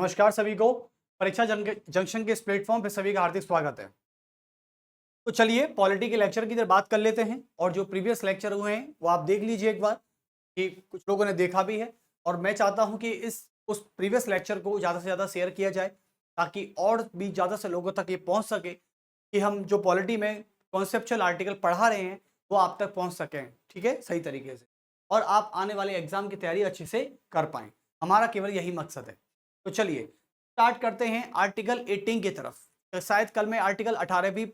नमस्कार सभी को। परीक्षा जंक्शन के इस प्लेटफॉर्म पे सभी का हार्दिक स्वागत है। तो चलिए पॉलिटी के लेक्चर की तरफ बात कर लेते हैं और जो प्रीवियस लेक्चर हुए हैं वो आप देख लीजिए एक बार, कि कुछ लोगों ने देखा भी है और मैं चाहता हूं कि इस उस प्रीवियस लेक्चर को ज़्यादा से ज़्यादा शेयर किया जाए ताकि और भी ज़्यादा से लोगों तक ये पहुंच सके कि हम जो पॉलिटी में कॉन्सेप्चुअल आर्टिकल पढ़ा रहे हैं वो आप तक पहुंच सकें, ठीक है, सही तरीके से, और आप आने वाले एग्जाम की तैयारी अच्छे से कर पाएँ। हमारा केवल यही मकसद है। तो चलिए स्टार्ट करते हैं आर्टिकल 18 की तरफ। तो शायद कल मैं आर्टिकल 18 भी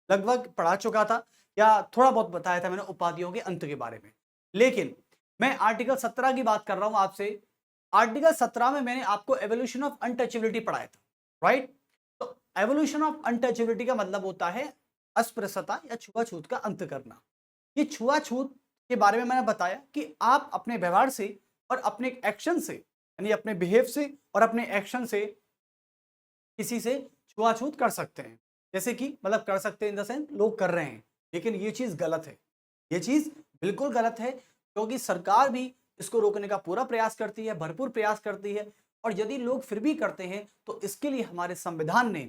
लगभग पढ़ा चुका था या थोड़ा बहुत बताया था मैंने उपाधियों के अंत के बारे में, लेकिन मैं आर्टिकल 17 की बात कर रहा हूं आपसे। आर्टिकल 17 में मैंने आपको एवोल्यूशन ऑफ अनटचेबिलिटी पढ़ाया था, राइट? तो एवोल्यूशन ऑफ अनटचेबिलिटी का मतलब होता है अस्पृश्यता या छुआछूत का अंत करना। ये छुआछूत के बारे में मैंने बताया कि आप अपने व्यवहार से और अपने एक्शन से, यानी अपने बिहेव से और अपने एक्शन से किसी से छुआछूत कर सकते हैं। जैसे कि मतलब कर सकते हैं इन द सेंस लोग कर रहे हैं, लेकिन ये चीज गलत है। ये चीज बिल्कुल गलत है क्योंकि सरकार भी इसको रोकने का पूरा प्रयास करती है, भरपूर प्रयास करती है, और यदि लोग फिर भी करते हैं तो इसके लिए हमारे संविधान ने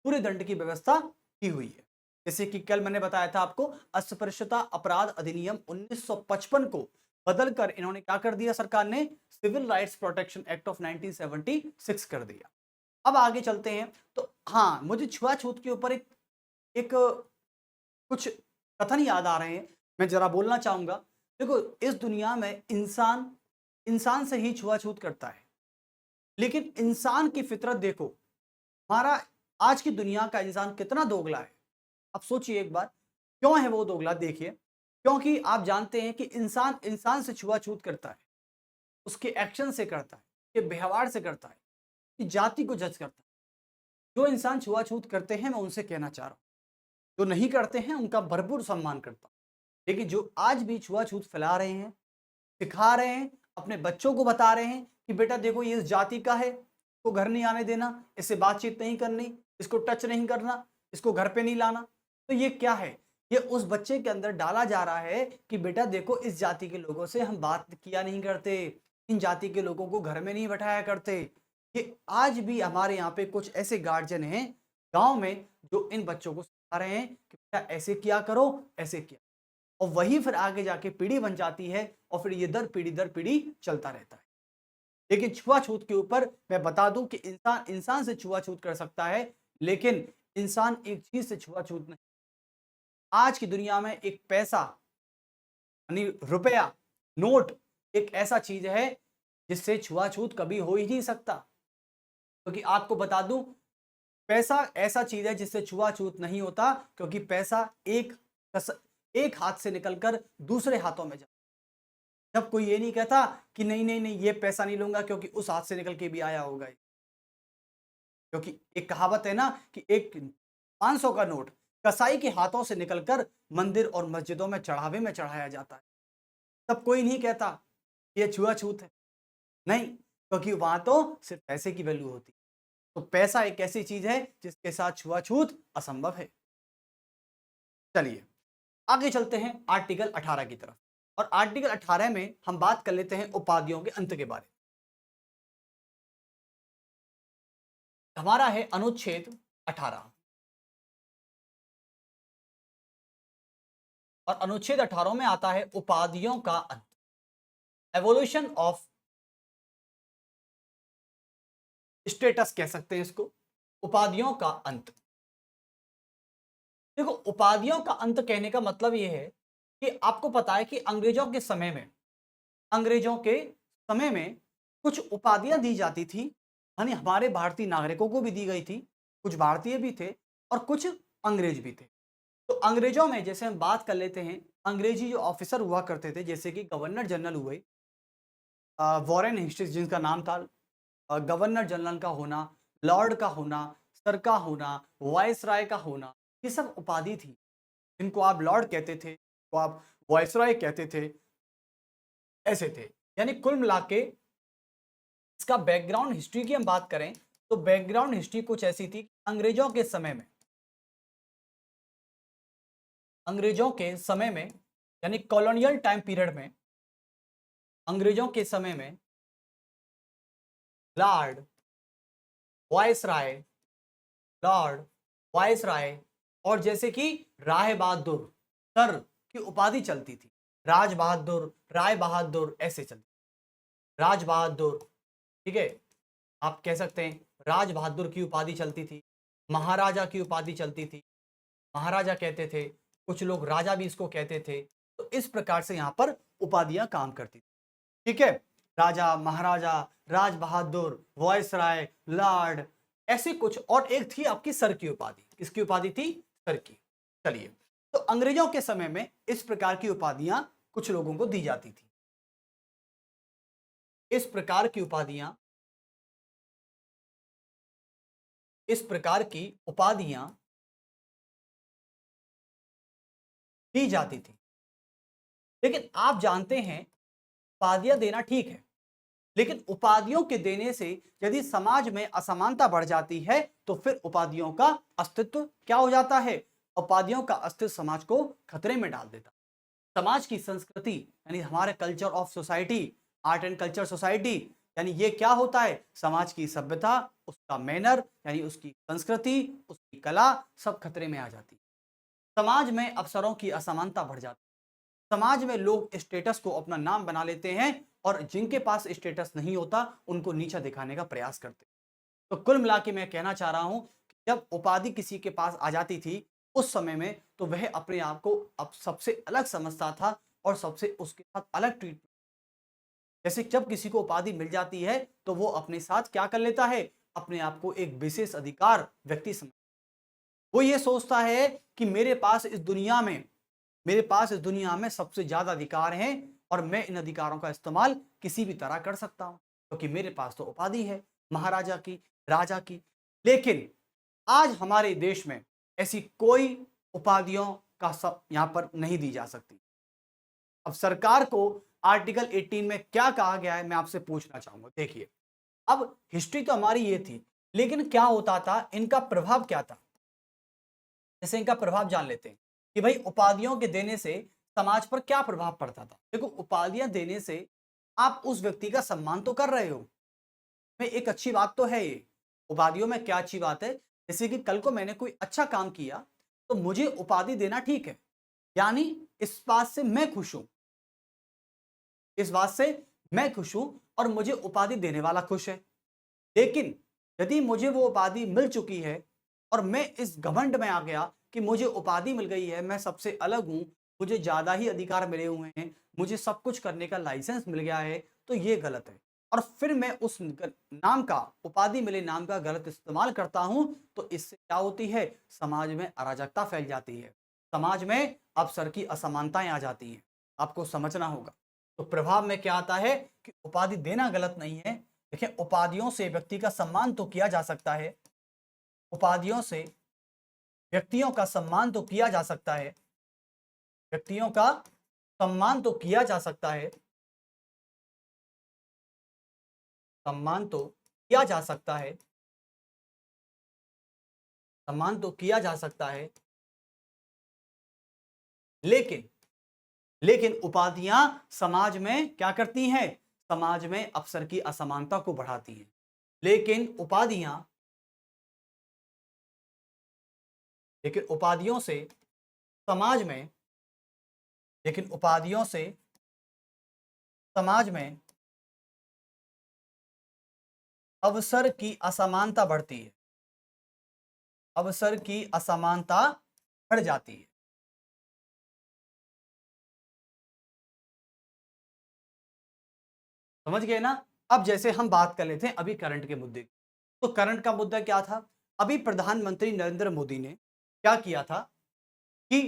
पूरे दंड की व्यवस्था की हुई है। जैसे कि कल मैंने बताया था आपको, अस्पृश्यता अपराध अधिनियम 1955 को बदलकर इन्होंने क्या कर दिया, सरकार ने civil rights protection act of 1976 कर दिया। अब आगे चलते हैं। तो हाँ, मुझे छुआछूत के ऊपर एक कुछ कथन याद आ रहे हैं, मैं जरा बोलना चाहूंगा। देखो, इस दुनिया में इंसान इंसान से ही छुआछूत करता है, लेकिन इंसान की फितरत देखो, हमारा आज की दुनिया का इंसान कितना दोगला है। अब सोचिए एक बार, क्यों है वो दोगला? देखिए, क्योंकि आप जानते हैं कि इंसान इंसान से छुआछूत करता है, उसके एक्शन से करता है, उसके व्यवहार से करता है, कि जाति को जज करता है। जो इंसान छुआछूत करते हैं मैं उनसे कहना चाह रहा हूं, जो नहीं करते हैं उनका भरपूर सम्मान करता हूं, लेकिन जो आज भी छुआछूत फैला रहे हैं, सिखा रहे हैं, अपने बच्चों को बता रहे हैं कि बेटा देखो ये इस जाति का है, इसको घर नहीं आने देना, इससे बातचीत नहीं करनी, इसको टच नहीं करना, इसको घर पे नहीं लाना, तो ये क्या है? ये उस बच्चे के अंदर डाला जा रहा है कि बेटा देखो इस जाति के लोगों से हम बात किया नहीं करते, इन जाति के लोगों को घर में नहीं बैठाया करते। ये आज भी हमारे यहाँ पे कुछ ऐसे गार्जियन हैं गांव में जो इन बच्चों को सिखा रहे हैं कि बेटा ऐसे किया करो, ऐसे किया, और वही फिर आगे जाके पीढ़ी बन जाती है और फिर ये दर पीढ़ी चलता रहता है। लेकिन छुआछूत के ऊपर मैं बता दूं कि इंसान इंसान से छुआछूत कर सकता है, लेकिन इंसान एक चीज से छुआछूत नहीं। आज की दुनिया में एक पैसा, यानी रुपया, नोट, एक ऐसा चीज है जिससे छुआछूत कभी हो ही नहीं सकता। क्योंकि आपको बता दूं, पैसा ऐसा चीज है जिससे छुआछूत नहीं होता, क्योंकि पैसा एक हाथ से निकलकर दूसरे हाथों में जाता। जब कोई ये नहीं कहता कि नहीं नहीं नहीं ये पैसा नहीं लूंगा क्योंकि उस हाथ से निकल के भी आया होगा। क्योंकि एक कहावत है ना कि एक 500 का नोट कसाई के हाथों से निकलकर मंदिर और मस्जिदों में चढ़ावे में चढ़ाया जाता है, तब कोई नहीं कहता ये छुआछूत है। नहीं, क्योंकि वहां तो सिर्फ पैसे की वैल्यू होती है। तो पैसा एक ऐसी चीज है जिसके साथ छुआछूत असंभव है। चलिए आगे चलते हैं आर्टिकल 18 की तरफ, और आर्टिकल 18 में हम बात कर लेते हैं उपाधियों के अंत के बारे में। हमारा है अनुच्छेद 18, और अनुच्छेद 18 में आता है उपाधियों का अंत, एवोल्यूशन ऑफ स्टेटस कह सकते हैं इसको, उपाधियों का अंत। देखो, उपाधियों का अंत कहने का मतलब यह है कि आपको पता है कि अंग्रेजों के समय में कुछ उपाधियां दी जाती थी, यानी हमारे भारतीय नागरिकों को भी दी गई थी, कुछ भारतीय भी थे और कुछ अंग्रेज भी थे। तो अंग्रेजों में जैसे हम बात कर लेते हैं, अंग्रेजी जो ऑफिसर हुआ करते थे, जैसे कि गवर्नर जनरल हुए, वॉरेन हेस्टिंग्स जिनका नाम था, गवर्नर जनरल का होना, लॉर्ड का होना, सर का होना, वायसराय का होना, ये सब उपाधि थी। जिनको आप लॉर्ड कहते थे, तो आप वायसराय कहते थे, ऐसे थे। यानी कुल मिला के इसका बैकग्राउंड हिस्ट्री की हम बात करें तो बैकग्राउंड हिस्ट्री कुछ ऐसी थी। अंग्रेजों के समय में, यानी कॉलोनियल टाइम पीरियड में, अंग्रेजों के समय में लॉर्ड, वायसराय, लॉर्ड, वायसराय, और जैसे कि राय बहादुर सर की उपाधि चलती थी। राज बहादुर, राय बहादुर ऐसे चलती, राज बहादुर, ठीक है, आप कह सकते हैं राज बहादुर की उपाधि चलती थी। महाराजा की उपाधि चलती थी, महाराजा कहते थे, कुछ लोग राजा भी इसको कहते थे। तो इस प्रकार से यहां पर उपाधियां काम करती थी, ठीक है। राजा, महाराजा, राज बहादुर, वॉयसराय, लॉर्ड, ऐसे कुछ। और एक थी आपकी सर की उपाधि। किसकी उपाधि थी? सर की। चलिए, तो अंग्रेजों के समय में इस प्रकार की उपाधियां कुछ लोगों को दी जाती थी। इस प्रकार की उपाधियां, इस प्रकार की उपाधियां दी जाती थी। लेकिन आप जानते हैं, उपाधियां देना ठीक है, लेकिन उपाधियों के देने से यदि समाज में असमानता बढ़ जाती है तो फिर उपाधियों का अस्तित्व क्या हो जाता है? उपाधियों का अस्तित्व समाज को खतरे में डाल देता। समाज की संस्कृति यानी हमारे culture of society, art and culture society, यानी ये क्या होता है? समाज की सभ्यता, उसका मैनर यानी उसकी संस्कृति, उसकी कला सब खतरे में आ जाती। समाज में अवसरों की असमानता बढ़ जाती, समाज में लोग स्टेटस को अपना नाम बना लेते हैं और जिनके पास स्टेटस नहीं होता उनको नीचा दिखाने का प्रयास करते हैं। तो कुल मिला के मैं कहना चाह रहा हूं कि जब उपाधि किसी के पास आ जाती थी उस समय में, तो वह अपने आप को अब सबसे अलग समझता था और सबसे उसके साथ अलग ट्रीट। जैसे जब किसी को उपाधि मिल जाती है तो वो अपने साथ क्या कर लेता है? अपने आप को एक विशेष अधिकार व्यक्ति समझ, वो ये सोचता है कि मेरे पास इस दुनिया में, मेरे पास इस दुनिया में सबसे ज्यादा अधिकार हैं और मैं इन अधिकारों का इस्तेमाल किसी भी तरह कर सकता हूं, क्योंकि मेरे पास तो उपाधि है महाराजा की, राजा की। लेकिन आज हमारे देश में ऐसी कोई उपाधियों का सब यहां पर नहीं दी जा सकती। अब सरकार को आर्टिकल 18 में क्या कहा गया है मैं आपसे पूछना चाहूंगा। देखिए, अब हिस्ट्री तो हमारी ये थी, लेकिन क्या होता था, इनका प्रभाव क्या था? जैसे इनका प्रभाव जान लेते हैं कि भाई उपाधियों के देने से समाज पर क्या प्रभाव पड़ता था। देखो, उपाधियां देने से आप उस व्यक्ति का सम्मान तो कर रहे हो, में एक अच्छी बात तो है ये। उपाधियों में क्या अच्छी बात है? जैसे कि कल को मैंने कोई अच्छा काम किया तो मुझे उपाधि देना ठीक है, यानी इस बात से मैं खुश हूं, इस बात से मैं खुश हूं और मुझे उपाधि देने वाला खुश है। लेकिन यदि मुझे वो उपाधि मिल चुकी है और मैं इस घमंड में आ गया कि मुझे उपाधि मिल गई है, मैं सबसे अलग हूं, मुझे ज्यादा ही अधिकार मिले हुए हैं, मुझे सब कुछ करने का लाइसेंस मिल गया है, तो ये गलत है। और फिर मैं उस नाम का, उपाधि मिले नाम का गलत इस्तेमाल करता हूं, तो इससे क्या होती है? समाज में अराजकता फैल जाती है, समाज में अवसर की असमानताएं आ जाती हैं। आपको समझना होगा। तो प्रभाव में क्या आता है कि उपाधि देना गलत नहीं है। देखिए, उपाधियों से व्यक्ति का सम्मान तो किया जा सकता है, उपाधियों से व्यक्तियों का सम्मान तो किया जा सकता है, व्यक्तियों का सम्मान तो किया जा सकता है, सम्मान तो किया जा सकता है, सम्मान तो किया जा सकता है। लेकिन लेकिन उपाधियां समाज में क्या करती हैं? समाज में अवसर की असमानता को बढ़ाती हैं। लेकिन उपाधियां, लेकिन उपाधियों से समाज में, लेकिन उपाधियों से समाज में अवसर की असमानता बढ़ती है, अवसर की असमानता बढ़ जाती है। समझ गए ना? अब जैसे हम बात कर लेते हैं अभी करंट के मुद्दे की। तो करंट का मुद्दा क्या था? अभी प्रधानमंत्री नरेंद्र मोदी ने क्या किया था कि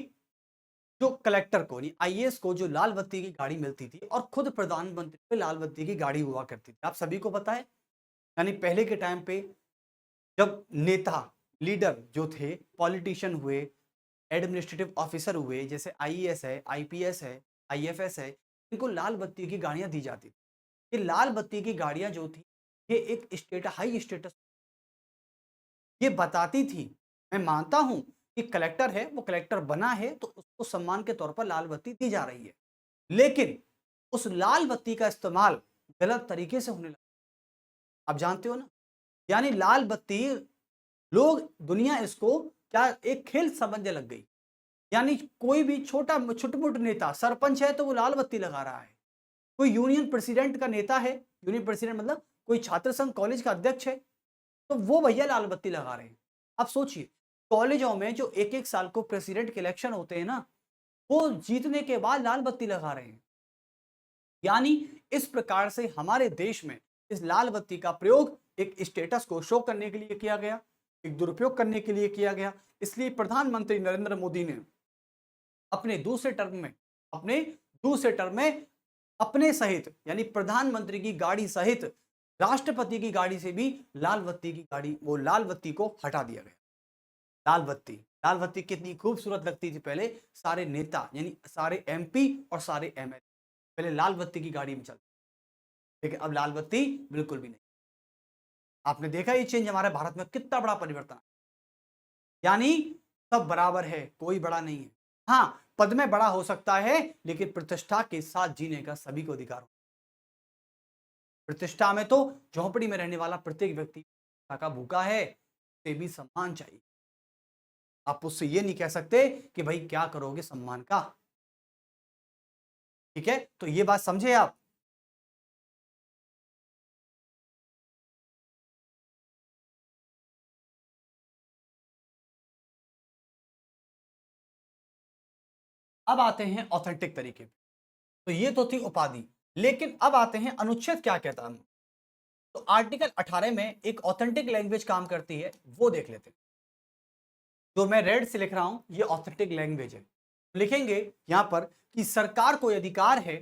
जो कलेक्टर को, आईएएस को, जो लाल बत्ती की गाड़ी मिलती थी और खुद प्रधानमंत्री पे लाल बत्ती की गाड़ी हुआ करती थी, आप सभी को पता है। यानी पहले के टाइम पे जब नेता, लीडर जो थे, पॉलिटिशियन हुए, एडमिनिस्ट्रेटिव ऑफिसर हुए, जैसे आईएएस है, आईपीएस है, आईएफएस है, इनको लाल बत्ती की गाड़ियां दी जाती थी। ये लाल बत्ती की गाड़ियां जो थी, ये एक हाई स्टेटस ये बताती थी। मैं मानता हूं कि कलेक्टर है, वो कलेक्टर बना है तो उसको सम्मान के तौर पर लाल बत्ती दी जा रही है, लेकिन उस लाल बत्ती का इस्तेमाल गलत तरीके से होने लगा। आप जानते हो ना, यानी लाल बत्ती, लोग, दुनिया इसको क्या एक खेल समझने लग गई। यानी कोई भी छोटा छोटा मोटा नेता सरपंच है तो वो लाल बत्ती लगा रहा है, कोई यूनियन प्रेसिडेंट का नेता है, यूनियन प्रेसिडेंट मतलब कोई छात्र संघ कॉलेज का अध्यक्ष है, तो वो भैया लाल बत्ती लगा रहे हैं। अब सोचिए, कॉलेजों में जो एक एक साल को प्रेसिडेंट के इलेक्शन होते हैं ना, वो जीतने के बाद लाल बत्ती लगा रहे हैं। यानी इस प्रकार से हमारे देश में इस लाल बत्ती का प्रयोग एक स्टेटस को शो करने के लिए किया गया, एक दुरुपयोग करने के लिए किया गया। इसलिए प्रधानमंत्री नरेंद्र मोदी ने अपने दूसरे टर्म में अपने दूसरे टर्म में अपने सहित यानी प्रधानमंत्री की गाड़ी सहित राष्ट्रपति की गाड़ी से भी लाल बत्ती की गाड़ी, वो लाल बत्ती को हटा दिया गया। लाल बत्ती, लाल बत्ती कितनी खूबसूरत लगती थी पहले। सारे नेता यानी सारे एमपी और सारे एमएलए पहले लाल बत्ती की गाड़ी में चलते, लेकिन अब लाल बत्ती बिल्कुल भी नहीं। आपने देखा ये चेंज हमारे भारत में कितना बड़ा परिवर्तन है। यानी सब बराबर है, कोई बड़ा नहीं है। हाँ, पद में बड़ा हो सकता है, लेकिन प्रतिष्ठा के साथ जीने का सभी को अधिकार हो। प्रतिष्ठा में तो झोंपड़ी में रहने वाला प्रत्येक व्यक्ति का भूखा है, उसे भी सम्मान चाहिए। आप उससे ये नहीं कह सकते कि भाई क्या करोगे सम्मान का। ठीक है, तो ये बात समझे आप। अब आते हैं ऑथेंटिक तरीके पे। तो ये तो थी उपाधि, लेकिन अब आते हैं अनुच्छेद क्या कहता है। तो आर्टिकल 18 में एक ऑथेंटिक लैंग्वेज काम करती है, वो देख लेते हैं। जो मैं रेड से लिख रहा हूं ये ऑथेंटिक लैंग्वेज है। लिखेंगे यहां पर कि सरकार को अधिकार है,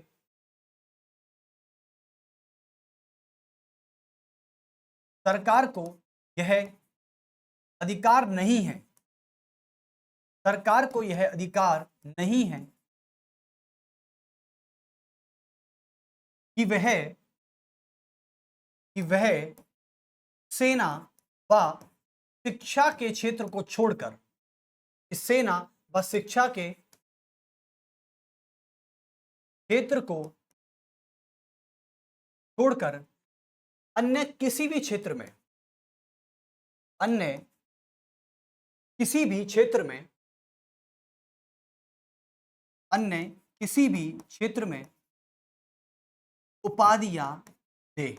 सरकार को यह अधिकार नहीं है, सरकार को यह अधिकार नहीं है कि वह सेना व शिक्षा के क्षेत्र को छोड़कर, सेना व शिक्षा के क्षेत्र को छोड़कर अन्य किसी भी क्षेत्र में, अन्य किसी भी क्षेत्र में, अन्य किसी भी क्षेत्र में उपाधियां दे,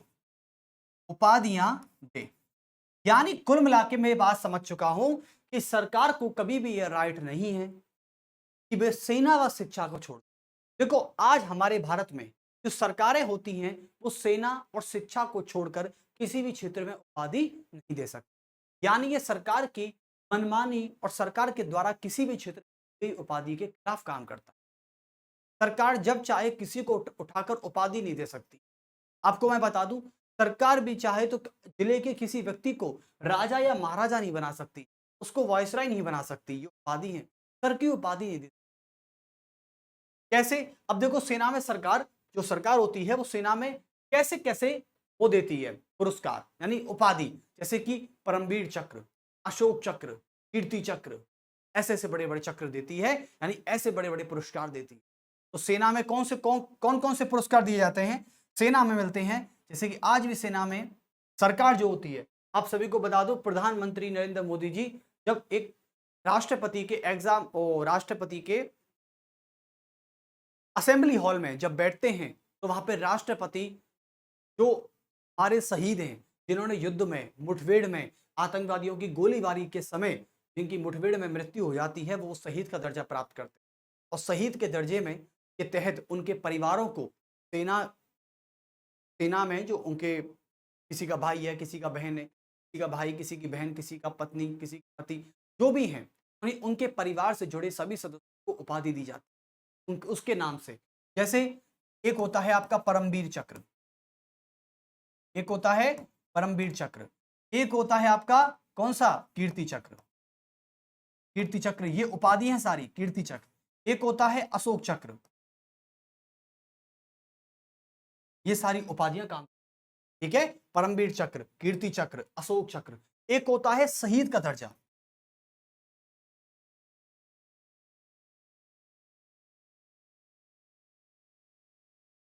उपाधियां दे। यानी कुल मिला के मैं ये बात समझ चुका हूं कि सरकार को कभी भी यह राइट नहीं है कि वे सेना व शिक्षा को छोड़। देखो आज हमारे भारत में जो सरकारें होती हैं वो सेना और शिक्षा को छोड़कर किसी भी क्षेत्र में उपाधि नहीं दे सकती। यानी ये सरकार की मनमानी और सरकार के द्वारा किसी भी क्षेत्र की उपाधि के खिलाफ काम करता है। सरकार जब चाहे किसी को उठाकर उपाधि नहीं दे सकती। आपको मैं बता दूं, सरकार भी चाहे तो जिले के किसी व्यक्ति को राजा या महाराजा नहीं बना सकती, उसको वायसराय नहीं बना सकती। ये उपाधि है, सर की उपाधि नहीं देती। कैसे? अब देखो सेना में सरकार, जो सरकार होती है वो सेना में कैसे कैसे वो देती है पुरस्कार यानी उपाधि, जैसे कि परमवीर चक्र, अशोक चक्र, कीर्ति चक्र, ऐसे ऐसे बड़े बड़े चक्र देती है, यानी ऐसे बड़े बड़े पुरस्कार देती है। तो सेना में कौन कौन से पुरस्कार दिए जाते हैं? सेना में मिलते हैं, जैसे कि आज भी सेना में सरकार जो होती है, आप सभी को बता दो प्रधानमंत्री नरेंद्र मोदी जी जब एक राष्ट्रपति के एग्जाम ओ राष्ट्रपति के असेंबली हॉल में जब बैठते हैं तो वहां पे राष्ट्रपति जो हमारे शहीद हैं, जिन्होंने युद्ध में मुठभेड़ में आतंकवादियों की गोलीबारी के समय जिनकी मुठभेड़ में मृत्यु हो जाती है, वो शहीद का दर्जा प्राप्त करते हैं। और शहीद के दर्जे में के तहत उनके परिवारों को सेना सेना में जो उनके किसी का भाई है, किसी का बहन है, किसी का भाई, किसी की बहन, किसी का पत्नी, किसी का पति, जो भी हैं, उनके परिवार से जुड़े सभी सदस्यों को उपाधि दी जाती है उसके नाम से। जैसे एक होता है आपका परमवीर चक्र, एक होता है परमवीर चक्र, एक होता है आपका कौन सा? कीर्ति चक्र। कीर्ति चक्र ये उपाधि है सारी, कीर्ति चक्र। एक होता है अशोक चक्र, ये सारी उपाधियां काम, ठीक है, परमवीर चक्र, कीर्ति चक्र, अशोक चक्र। एक होता है शहीद का दर्जा।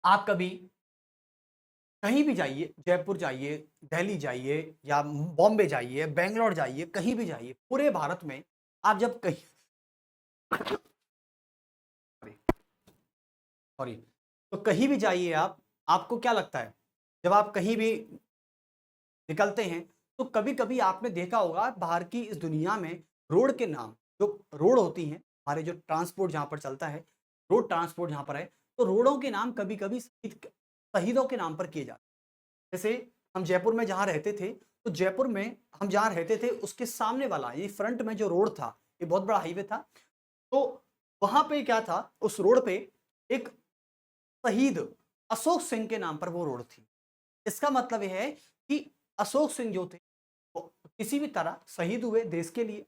आप कभी कहीं भी जाइए, जयपुर जाइए, दिल्ली जाइए या बॉम्बे जाइए, बैंगलोर जाइए, कहीं भी जाइए, पूरे भारत में आप जब कहीं सॉरी, तो कहीं भी जाइए आप, आपको क्या लगता है जब आप कहीं भी निकलते हैं तो कभी कभी आपने देखा होगा बाहर की इस दुनिया में रोड के नाम, जो रोड होती हैं हमारे, जो ट्रांसपोर्ट जहां पर चलता है, रोड ट्रांसपोर्ट जहां पर है, तो रोडों के नाम कभी कभी शहीदों के नाम पर किए जाते हैं। जैसे हम जयपुर में जहां रहते थे, तो जयपुर में हम जहां रहते थे उसके सामने वाला ये फ्रंट में जो रोड था, ये बहुत बड़ा हाईवे था, तो वहां पे क्या था, उस रोड पे एक शहीद अशोक सिंह के नाम पर वो रोड थी। इसका मतलब यह है कि अशोक सिंह जो थे वो किसी भी तरह शहीद हुए देश के लिए,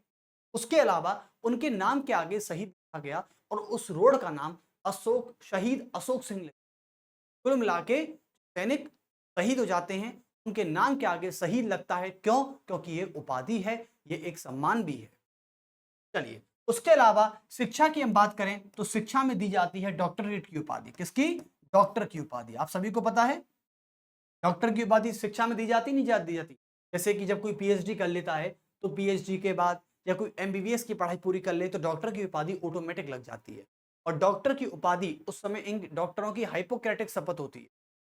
उसके अलावा उनके नाम के आगे शहीद लिखा गया और उस रोड का नाम अशोक, शहीद अशोक सिंह। कुल मिला के सैनिक शहीद हो जाते हैं, उनके नाम के आगे शहीद लगता है, क्यों? क्योंकि ये उपाधि है, ये एक सम्मान भी है। चलिए, उसके अलावा शिक्षा की हम बात करें तो शिक्षा में दी जाती है डॉक्टरेट की उपाधि। किसकी? डॉक्टर की उपाधि। आप सभी को पता है डॉक्टर की उपाधि शिक्षा में दी जाती नहीं दी जाती। जैसे कि जब कोई पीएचडी कर लेता है तो पीएचडी के बाद या कोई एमबीबीएस की पढ़ाई पूरी कर ले तो डॉक्टर की उपाधि ऑटोमेटिक लग जाती है। और डॉक्टर की उपाधि उस समय इन डॉक्टरों की हाइपोक्रेटिक शपथ होती है।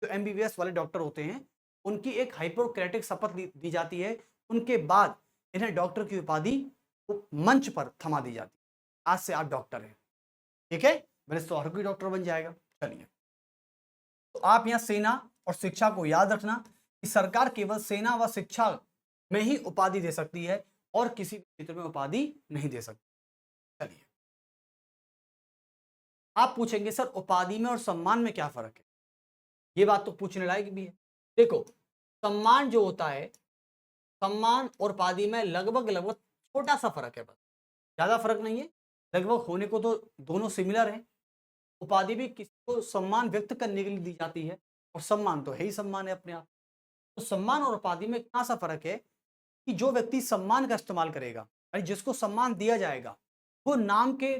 जो एमबीबीएस वाले डॉक्टर होते हैं उनकी एक हाइपोक्रेटिक शपथ दी जाती है, उनके बाद इन्हें डॉक्टर की उपाधि मंच पर थमा दी जाती है। आज से आप डॉक्टर हैं, ठीक है, मेरे तो हर कोई डॉक्टर बन जाएगा। चलिए, तो आप यहाँ सेना और शिक्षा को याद रखना कि सरकार केवल सेना व शिक्षा में ही उपाधि दे सकती है और किसी भी क्षेत्र में उपाधि नहीं दे सकती। चलिए, आप पूछेंगे सर उपाधि में और सम्मान में क्या फर्क है? ये बात तो पूछने लायक भी है। देखो, सम्मान जो होता है, सम्मान और उपाधि में लगभग लगभग छोटा सा फर्क है, बस ज्यादा फर्क नहीं है। लगभग होने को तो दोनों सिमिलर हैं। उपाधि भी किसी को सम्मान व्यक्त करने के लिए दी जाती है और सम्मान तो है ही सम्मान है अपने आप। तो सम्मान और उपाधि में इतना सा फर्क है कि जो व्यक्ति सम्मान का इस्तेमाल करेगा, यानी जिसको सम्मान दिया जाएगा, वो नाम के,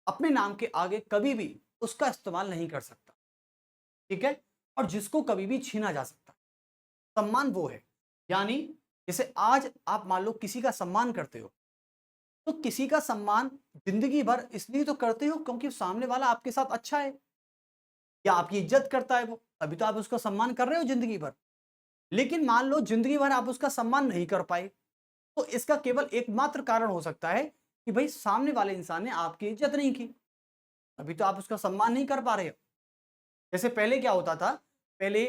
अपने नाम के आगे कभी भी उसका इस्तेमाल नहीं कर सकता, ठीक है, और जिसको कभी भी छीना जा सकता है। सम्मान वो है, यानी जैसे आज आप मान लो किसी का सम्मान करते हो, तो किसी का सम्मान जिंदगी भर इसलिए तो करते हो क्योंकि सामने वाला आपके साथ अच्छा है या आपकी इज्जत करता है, वो अभी तो आप उसका सम्मान कर रहे हो जिंदगी भर। लेकिन मान लो जिंदगी भर आप उसका सम्मान नहीं कर पाए, तो इसका केवल एकमात्र कारण हो सकता है कि भाई सामने वाले इंसान ने आपकी इज्जत नहीं की, अभी तो आप उसका सम्मान नहीं कर पा रहे हो। जैसे पहले क्या होता था, पहले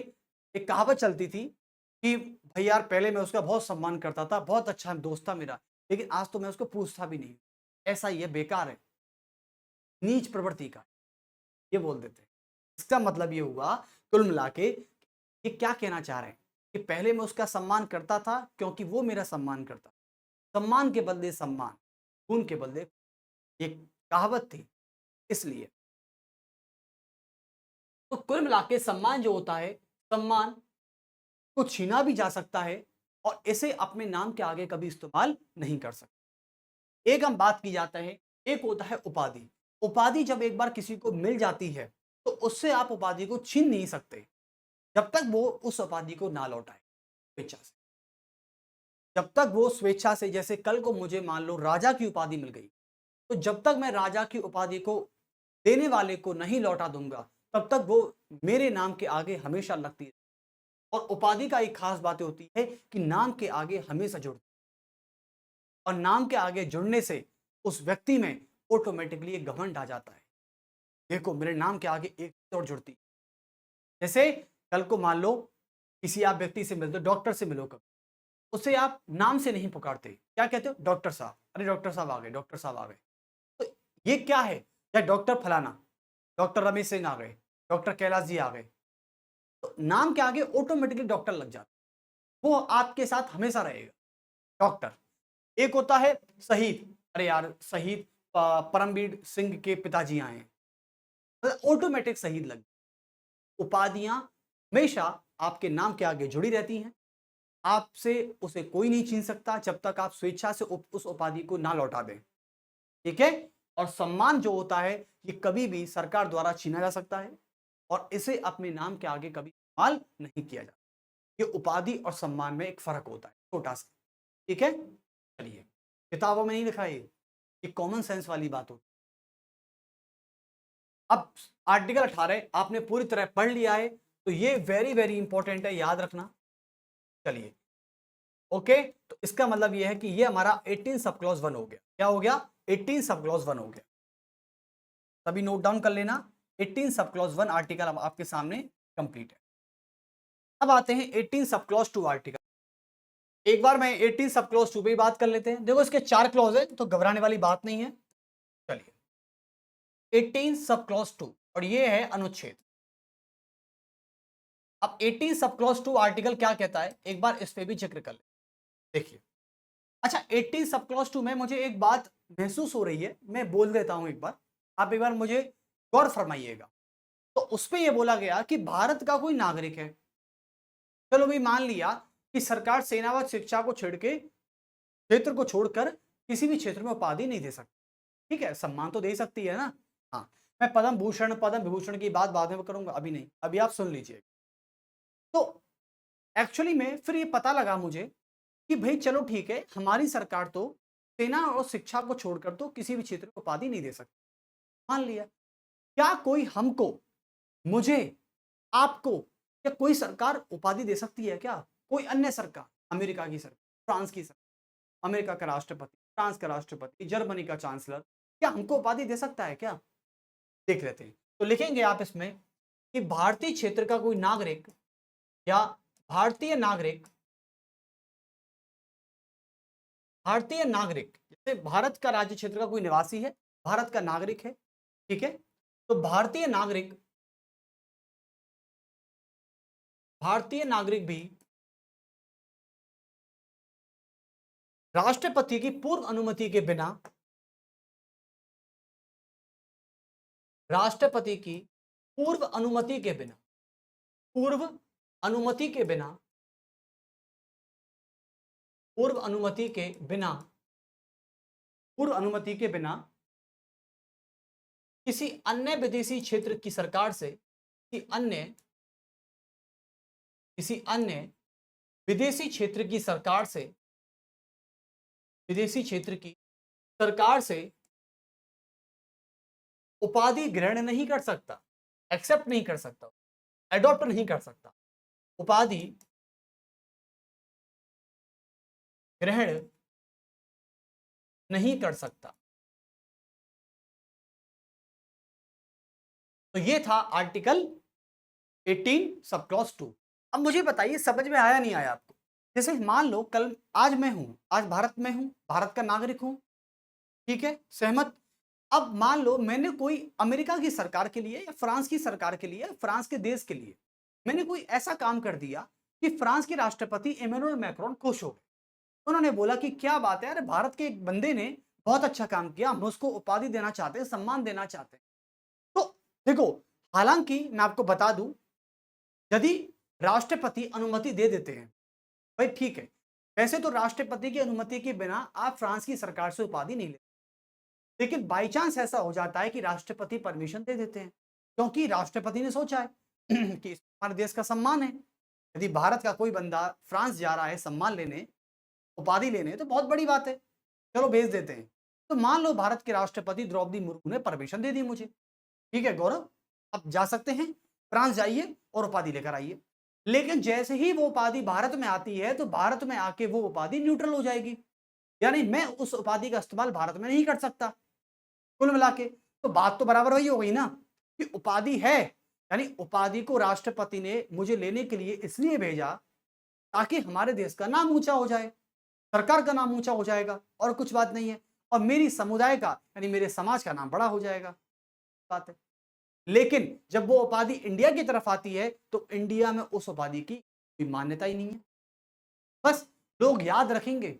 एक कहावत चलती थी कि भाई यार पहले मैं उसका बहुत सम्मान करता था, बहुत अच्छा दोस्त था मेरा, लेकिन आज तो मैं उसको पूछता भी नहीं। ऐसा ही है, बेकार है, नीच प्रवृत्ति का, ये बोल देते हैं। इसका मतलब ये हुआ कुल मिला के, ये क्या कहना चाह रहे हैं कि पहले मैं उसका सम्मान करता था क्योंकि वो मेरा सम्मान करता, सम्मान के बदले सम्मान, खून के बदले, ये कहावत थी इसलिए। तो कुल मिला के सम्मान जो होता है, सम्मान को छीना भी जा सकता है और इसे अपने नाम के आगे कभी इस्तेमाल नहीं कर सकते। एक हम बात की जाता है, एक होता है उपाधि। उपाधि जब एक बार किसी को मिल जाती है तो उससे आप उपाधि को छीन नहीं सकते जब तक वो उस उपाधि को ना लौटाए स्वेच्छा से। जब तक वो स्वेच्छा से, जैसे कल को मुझे मान लो राजा की उपाधि मिल गई, तो जब तक मैं राजा की उपाधि को देने वाले को नहीं लौटा दूंगा तब तक वो मेरे नाम के आगे हमेशा लगती है। और उपाधि का एक खास बात होती है कि नाम के आगे हमेशा जुड़ती है और नाम के आगे जुड़ने से उस व्यक्ति में ऑटोमेटिकली एक घमंड आ जाता है। देखो मेरे नाम के आगे एक और जुड़ती, जैसे कल को मान लो किसी आप व्यक्ति से मिलते हो, डॉक्टर से मिलो, कब उसे आप नाम से नहीं पुकारते, क्या कहते हो? डॉक्टर साहब, अरे डॉक्टर साहब आ गए, डॉक्टर साहब आ गए। तो ये क्या है? या डॉक्टर फलाना, डॉक्टर रमेश सिंह आ गए, डॉक्टर कैलाश जी आ गए, तो नाम के आगे ऑटोमेटिकली डॉक्टर लग जाता, वो आपके साथ हमेशा रहेगा डॉक्टर। एक होता है शहीद, अरे यार शहीद परमवीर सिंह के पिताजी आए हैं, ऑटोमेटिक शहीद लग। उपाधियां हमेशा आपके नाम के आगे जुड़ी रहती हैं, आपसे उसे कोई नहीं छीन सकता जब तक आप स्वेच्छा से उस उपाधि को ना लौटा दें, ठीक है। और सम्मान जो होता है ये कभी भी सरकार द्वारा छीना जा सकता है और इसे अपने नाम के आगे कभी इस्तेमाल नहीं किया जाता। ये उपाधि और सम्मान में एक फर्क होता है छोटा सा, ठीक है। चलिए, किताबों में नहीं लिखा है, ये कॉमन सेंस वाली बात होती है। अब आर्टिकल 18 आपने पूरी तरह पढ़ लिया है, तो ये वेरी वेरी इंपॉर्टेंट है, याद रखना। चलिए, ओके, तो इसका मतलब ये है कि ये हमारा 18 सब क्लॉज 1 हो गया। क्या हो गया? 18 सब क्लॉज 1 हो गया। तभी नोट डाउन कर लेना, 18 सब क्लॉज 1 आर्टिकल अब आपके सामने कंप्लीट है। अब आते हैं 18 सब क्लॉज 2 आर्टिकल। एक बार मैं 18 सब क्लॉज 2 पे ही बात कर लेते हैं। देखो, इसके 4 क्लॉज है, तो घबराने वाली बात नहीं है। चलिए, 18 सब क्लॉज 2, और ये है अनुच्छेद। अब 18 सब क्लॉज 2 आर्टिकल क्या कहता है, एक बार इस पे भी जिक्र कर ले। देखिए, अच्छा, 18 सब क्लॉज 2 में मुझे एक बात महसूस हो रही है, मैं बोल देता हूं एक बार, आप एक बार मुझे गौर फरमाइएगा। तो उसपे ये बोला गया कि भारत का कोई नागरिक है, चलो भाई मान लिया कि सरकार सेना व शिक्षा को छेड़ के क्षेत्र को छोड़कर किसी भी क्षेत्र में उपाधि नहीं दे सकती, ठीक है, सम्मान तो दे सकती है ना। हाँ, मैं पद्म भूषण पद्म विभूषण की बात बाद में करूंगा, अभी नहीं, अभी आप सुन लीजिए। तो एक्चुअली में फिर ये पता लगा मुझे कि भाई चलो ठीक है, हमारी सरकार तो सेना और शिक्षा को छोड़कर तो किसी भी क्षेत्र में उपाधि नहीं दे सकती, मान लिया। क्या कोई हमको, मुझे, आपको, क्या कोई सरकार उपाधि दे सकती है क्या? कोई अन्य सरकार, अमेरिका की सरकार, फ्रांस की सरकार, अमेरिका का राष्ट्रपति, फ्रांस का राष्ट्रपति, जर्मनी का चांसलर, क्या हमको उपाधि दे सकता है क्या? देख लेते हैं। तो लिखेंगे आप इसमें कि भारतीय क्षेत्र का कोई नागरिक या भारतीय नागरिक, भारतीय नागरिक जैसे भारत का राज्य क्षेत्र का कोई निवासी है, भारत का नागरिक है, ठीक है। तो भारतीय नागरिक, भारतीय नागरिक भी राष्ट्रपति की पूर्व अनुमति के बिना, राष्ट्रपति की पूर्व अनुमति के बिना, पूर्व अनुमति के बिना, पूर्व अनुमति के बिना, पूर्व अनुमति के बिना किसी अन्य विदेशी क्षेत्र की सरकार से, किसी अन्य विदेशी क्षेत्र की सरकार से, विदेशी क्षेत्र की सरकार से उपाधि ग्रहण नहीं कर सकता, एक्सेप्ट नहीं कर सकता, एडॉप्ट नहीं कर सकता, उपाधि ग्रहण नहीं कर सकता। तो ये था आर्टिकल 18 सब क्लॉज 2। अब मुझे बताइए समझ में आया नहीं आया आपको? जैसे मान लो कल, आज मैं हूं, आज भारत में हूं, भारत का नागरिक हूं, ठीक है, सहमत। अब मान लो मैंने कोई अमेरिका की सरकार के लिए या फ्रांस की सरकार के लिए, फ्रांस के देश के लिए मैंने कोई ऐसा काम कर दिया कि फ्रांस के राष्ट्रपति इमैनुअल मैक्रोन खुश हो गए। उन्होंने बोला कि क्या बात है, अरे भारत के एक बंदे ने बहुत अच्छा काम किया, हम उसको उपाधि देना चाहते हैं, सम्मान देना चाहते हैं। तो देखो, हालांकि मैं आपको बता दूं, यदि राष्ट्रपति अनुमति दे देते हैं, भाई ठीक है, वैसे तो राष्ट्रपति की अनुमति के बिना आप फ्रांस की सरकार से उपाधि नहीं ले, लेकिन बाई चांस ऐसा हो जाता है कि राष्ट्रपति परमिशन दे देते हैं, क्योंकि राष्ट्रपति ने सोचा है कि हमारे देश का सम्मान है। यदि भारत का कोई बंदा फ्रांस जा रहा है सम्मान लेने, उपाधि लेने, तो बहुत बड़ी बात है, चलो भेज देते हैं। तो मान लो भारत के राष्ट्रपति द्रौपदी मुर्मू ने परमिशन दे दी मुझे, ठीक है गौरव, अब जा सकते हैं, फ्रांस जाइए और उपाधि लेकर आइए। लेकिन जैसे ही वो उपाधि भारत में आती है, तो भारत में आके वो उपाधि न्यूट्रल हो जाएगी, यानी मैं उस उपाधि का इस्तेमाल भारत में नहीं कर सकता। कुल मिला के तो बात तो बराबर वही हो गई ना, कि उपाधि है, यानी उपाधि को राष्ट्रपति ने मुझे लेने के लिए इसलिए भेजा ताकि हमारे देश का नाम ऊंचा हो जाए, सरकार का नाम ऊंचा हो जाएगा, और कुछ बात नहीं है, और मेरी समुदाय का यानी मेरे समाज का नाम बड़ा हो जाएगा, बात है। लेकिन जब वो उपाधि इंडिया की तरफ आती है, तो इंडिया में उस उपाधि की कोई मान्यता ही नहीं है। बस लोग याद रखेंगे,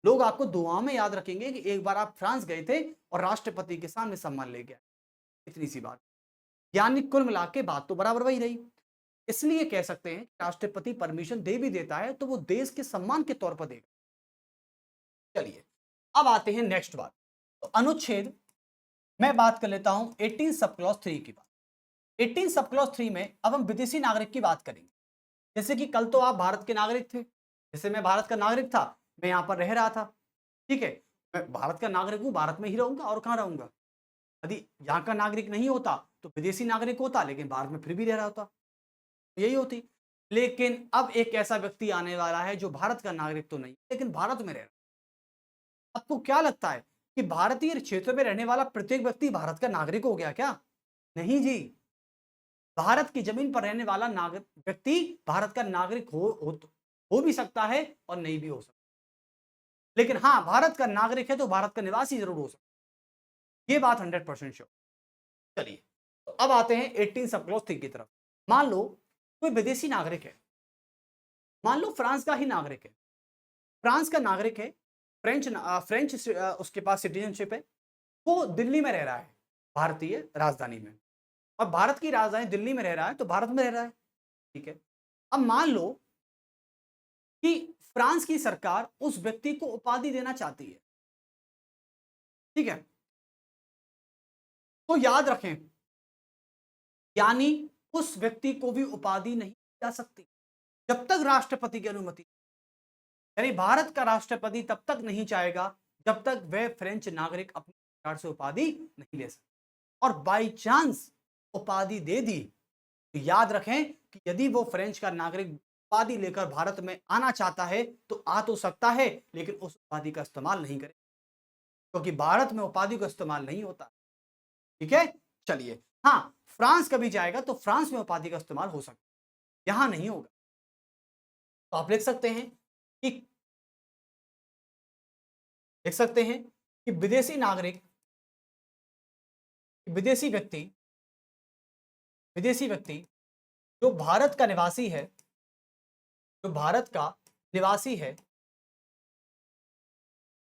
लोग आपको दुआओं में याद रखेंगे कि एक बार आप फ्रांस गए थे और राष्ट्रपति के सामने सम्मान ले गया, इतनी सी बात। यानी कुल मिला के बात तो बराबर वही रही। इसलिए कह सकते हैं राष्ट्रपति परमिशन दे भी देता है तो वो देश के सम्मान के तौर पर देगा। चलिए, अब आते हैं नेक्स्ट बात। तो अनुच्छेद, मैं बात कर लेता हूं 18 सब क्लॉज 3 की बात। 18 सब क्लॉज 3 में अब हम विदेशी नागरिक की बात करेंगे। जैसे कि कल तो आप भारत के नागरिक थे, जैसे मैं भारत का नागरिक था, मैं यहाँ पर रह रहा था, ठीक है, मैं भारत का नागरिक हूँ, भारत में ही रहूंगा और कहाँ रहूंगा। यदि यहाँ का नागरिक नहीं होता तो विदेशी नागरिक होता, लेकिन भारत में फिर भी रह रहा होता, यही होती। लेकिन अब एक ऐसा व्यक्ति आने वाला है जो भारत का नागरिक तो नहीं लेकिन भारत में रह रहा है। आपको क्या लगता है कि भारतीय क्षेत्र में रहने वाला प्रत्येक व्यक्ति भारत का नागरिक हो गया क्या? नहीं जी। भारत की जमीन पर रहने वाला नागरिक व्यक्ति भारत का नागरिक हो भी सकता है और नहीं भी हो सकता, लेकिन हाँ, भारत का नागरिक है तो भारत का निवासी जरूर हो सकता है, ये बात 100% श्योर। चलिए, तो अब आते हैं 18 सब क्लॉज 3 की तरफ। मान लो कोई विदेशी नागरिक है, मान लो फ्रांस का ही नागरिक है, फ्रांस का नागरिक है, फ्रेंच उसके पास सिटीजनशिप है, वो दिल्ली में रह रहा है, भारतीय राजधानी में, और भारत की राजधानी दिल्ली में रह रहा है तो भारत में रह रहा है, ठीक है। अब मान लो कि फ्रांस की सरकार उस व्यक्ति को उपाधि देना चाहती है, ठीक है, तो याद रखें, यानी उस व्यक्ति को भी उपाधि नहीं दी जा सकती जब तक राष्ट्रपति की अनुमति, यानी भारत का राष्ट्रपति तब तक नहीं चाहेगा जब तक वह फ्रेंच नागरिक अपनी सरकार से उपाधि नहीं ले सकता। और बाई चांस उपाधि दे दी तो याद रखें कि यदि वो फ्रेंच का नागरिक उपाधि लेकर भारत में आना चाहता है तो आ तो सकता है, लेकिन उस उपाधि का इस्तेमाल नहीं करे, क्योंकि भारत में उपाधि का इस्तेमाल नहीं होता, ठीक है। चलिए, हाँ, फ्रांस कभी जाएगा तो फ्रांस में उपाधि का इस्तेमाल हो सकता है, यहां नहीं होगा। तो आप लिख सकते हैं कि विदेशी नागरिक, विदेशी व्यक्ति, विदेशी व्यक्ति जो भारत का निवासी है, जो भारत का निवासी है,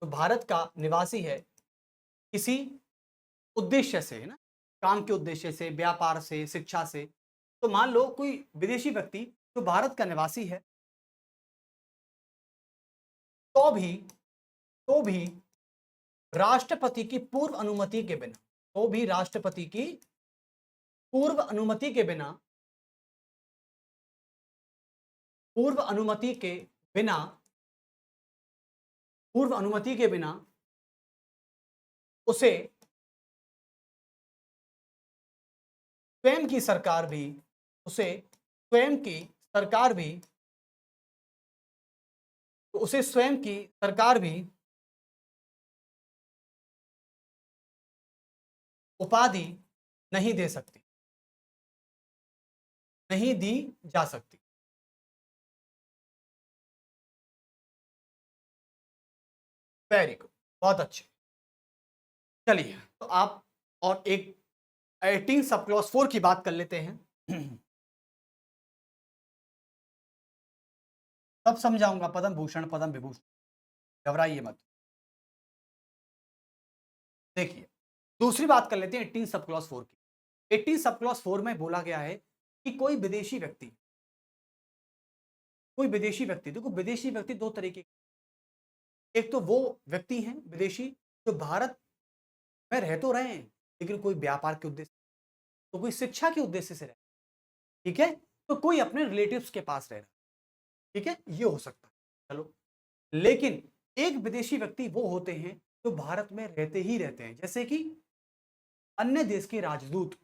जो भारत का निवासी है, किसी उद्देश्य से, है ना, काम के उद्देश्य से, व्यापार से, शिक्षा से, तो मान लो कोई विदेशी व्यक्ति जो भारत का निवासी है तो भी तो भी राष्ट्रपति की पूर्व अनुमति के बिना, तो भी राष्ट्रपति की पूर्व अनुमति के बिना, पूर्व अनुमति के बिना, पूर्व अनुमति के बिना उसे स्वयं की सरकार भी, उसे स्वयं की सरकार भी, उसे स्वयं की सरकार भी उपाधि नहीं दे सकती, नहीं दी जा सकती। वेरी गुड, बहुत अच्छे। चलिए, तो आप और एक 18 सब क्लॉज 4 की बात कर लेते हैं। तब समझाऊंगा पद्म भूषण, पद्म विभूषण, घबराइए मत। देखिए, दूसरी बात कर लेते हैं 18 सब क्लॉज 4 की। 18 सब क्लॉज 4 में बोला गया है कि कोई विदेशी व्यक्ति, कोई विदेशी व्यक्ति, देखो विदेशी व्यक्ति दो तरीके, एक तो वो व्यक्ति हैं विदेशी जो भारत में रह तो रहे हैं लेकिन कोई व्यापार के उद्देश्य, तो कोई शिक्षा के उद्देश्य से रहे, ठीक है, तो कोई अपने रिलेटिव्स के पास रह रहा है, ठीक है, ये हो सकता है, चलो। लेकिन एक विदेशी व्यक्ति वो होते हैं जो भारत में रहते ही रहते हैं, जैसे कि अन्य देश के राजदूत,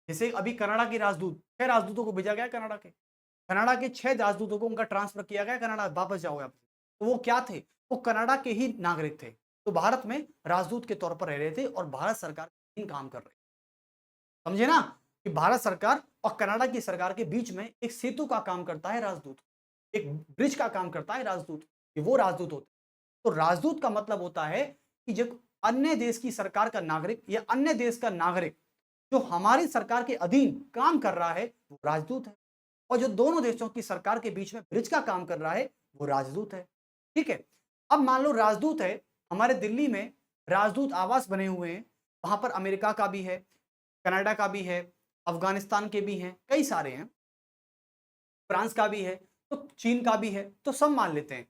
जैसे अभी कनाडा के राजदूत, 6 राजदूतों को भेजा गया कनाडा के, कनाडा के 6 राजदूतों को उनका ट्रांसफर किया गया कनाडा, वापस जाओ आप। तो वो क्या थे? वो कनाडा के ही नागरिक थे, तो भारत में राजदूत के तौर पर रह रहे थे और भारत सरकार काम कर रहे, समझे ना, कि भारत सरकार और कनाडा की सरकार के बीच में एक सेतु का काम करता है राजदूत, एक ब्रिज का काम करता है राजदूत, कि वो राजदूत होते। तो राजदूत का मतलब होता है कि जब अन्य देश की सरकार का नागरिक या अन्य देश का नागरिक जो हमारी सरकार के अधीन काम कर रहा है वो राजदूत है, और जो दोनों देशों की सरकार के बीच में ब्रिज का काम कर रहा है वो राजदूत है, ठीक है। अब मान लो राजदूत है, हमारे दिल्ली में राजदूत आवास बने हुए हैं, वहां पर अमेरिका का भी है, कनाडा का भी है, अफगानिस्तान के भी हैं, कई सारे हैं, फ्रांस का भी है, तो चीन का भी है, तो सब मान लेते हैं।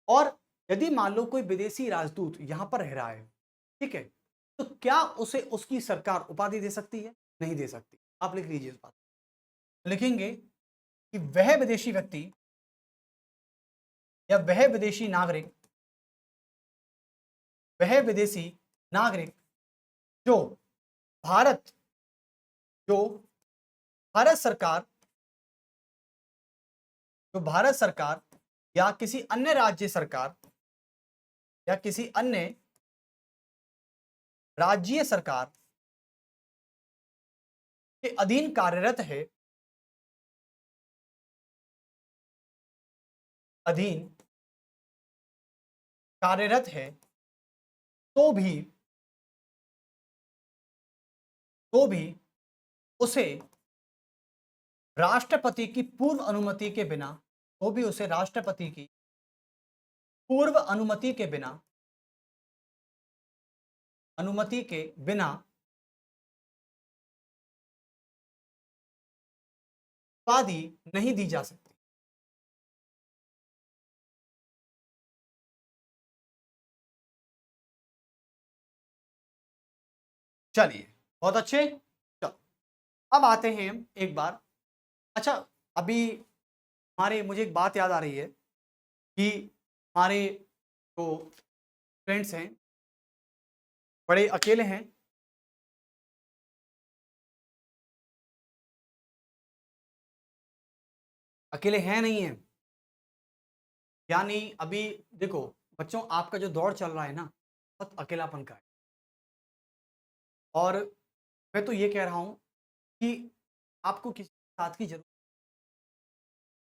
और यदि मान लो कोई विदेशी राजदूत यहां पर रह रहा है, ठीक है, तो क्या उसे उसकी सरकार उपाधि दे सकती है? नहीं दे सकती। आप लिख लीजिए इस बात, लिखेंगे कि वह विदेशी व्यक्ति या वह विदेशी नागरिक, वह विदेशी नागरिक जो भारत जो भारत सरकार जो भारत सरकार या किसी अन्य राज्य सरकार या किसी अन्य राज्य सरकार के अधीन कार्यरत है, अधीन कार्यरत है, तो भी उसे राष्ट्रपति की पूर्व अनुमति के बिना, तो भी उसे राष्ट्रपति की पूर्व अनुमति के बिना उपाधि नहीं दी जा सकती। चलिए, बहुत अच्छे। चलो अब आते हैं एक बार, अच्छा अभी मुझे एक बात याद आ रही है कि हमारे जो फ्रेंड्स हैं बड़े अकेले हैं, अकेले हैं नहीं है, यानी अभी देखो बच्चों, आपका जो दौर चल रहा है ना, बहुत अकेलापन का है। और मैं तो ये कह रहा हूं कि आपको किसी के साथ की जरूरत,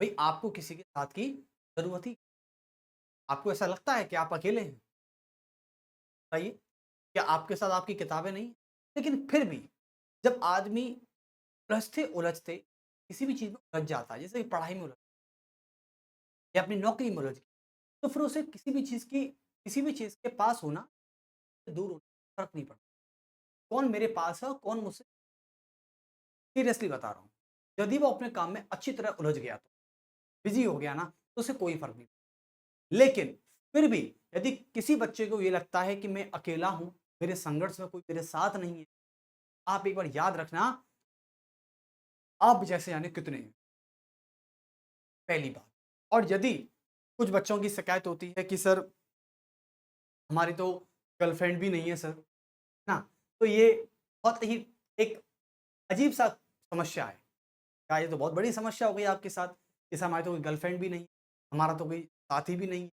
भाई आपको किसी के साथ की जरूरत ही, आपको ऐसा लगता है कि आप अकेले हैं? बताइए, क्या आपके साथ आपकी किताबें नहीं? लेकिन फिर भी जब आदमी उलझते उलझते किसी भी चीज में उलझ जाता है, जैसे कि पढ़ाई में उलझ या अपनी नौकरी में उलझ गया, तो फिर उसे किसी भी चीज के पास होना, दूर होना, फर्क नहीं पड़ता कौन मेरे पास है और कौन मुझसे, सीरियसली बता रहा हूँ। यदि वो अपने काम में अच्छी तरह उलझ गया, तो बिजी हो गया ना, तो उसे कोई फर्क नहीं। लेकिन फिर भी यदि किसी बच्चे को ये लगता है कि मैं अकेला हूं, मेरे संघर्ष में कोई मेरे साथ नहीं है, आप एक बार याद रखना, आप जैसे जाने कितने हैं, पहली बात। और यदि कुछ बच्चों की शिकायत होती है कि सर हमारी तो गर्लफ्रेंड भी नहीं है सर, ना, तो ये बहुत ही एक अजीब सा समस्या है। क्या ये तो बहुत बड़ी समस्या हो गई आपके साथ कि सर हमारी तो कोई गर्लफ्रेंड भी नहीं, हमारा तो कोई साथी भी नहीं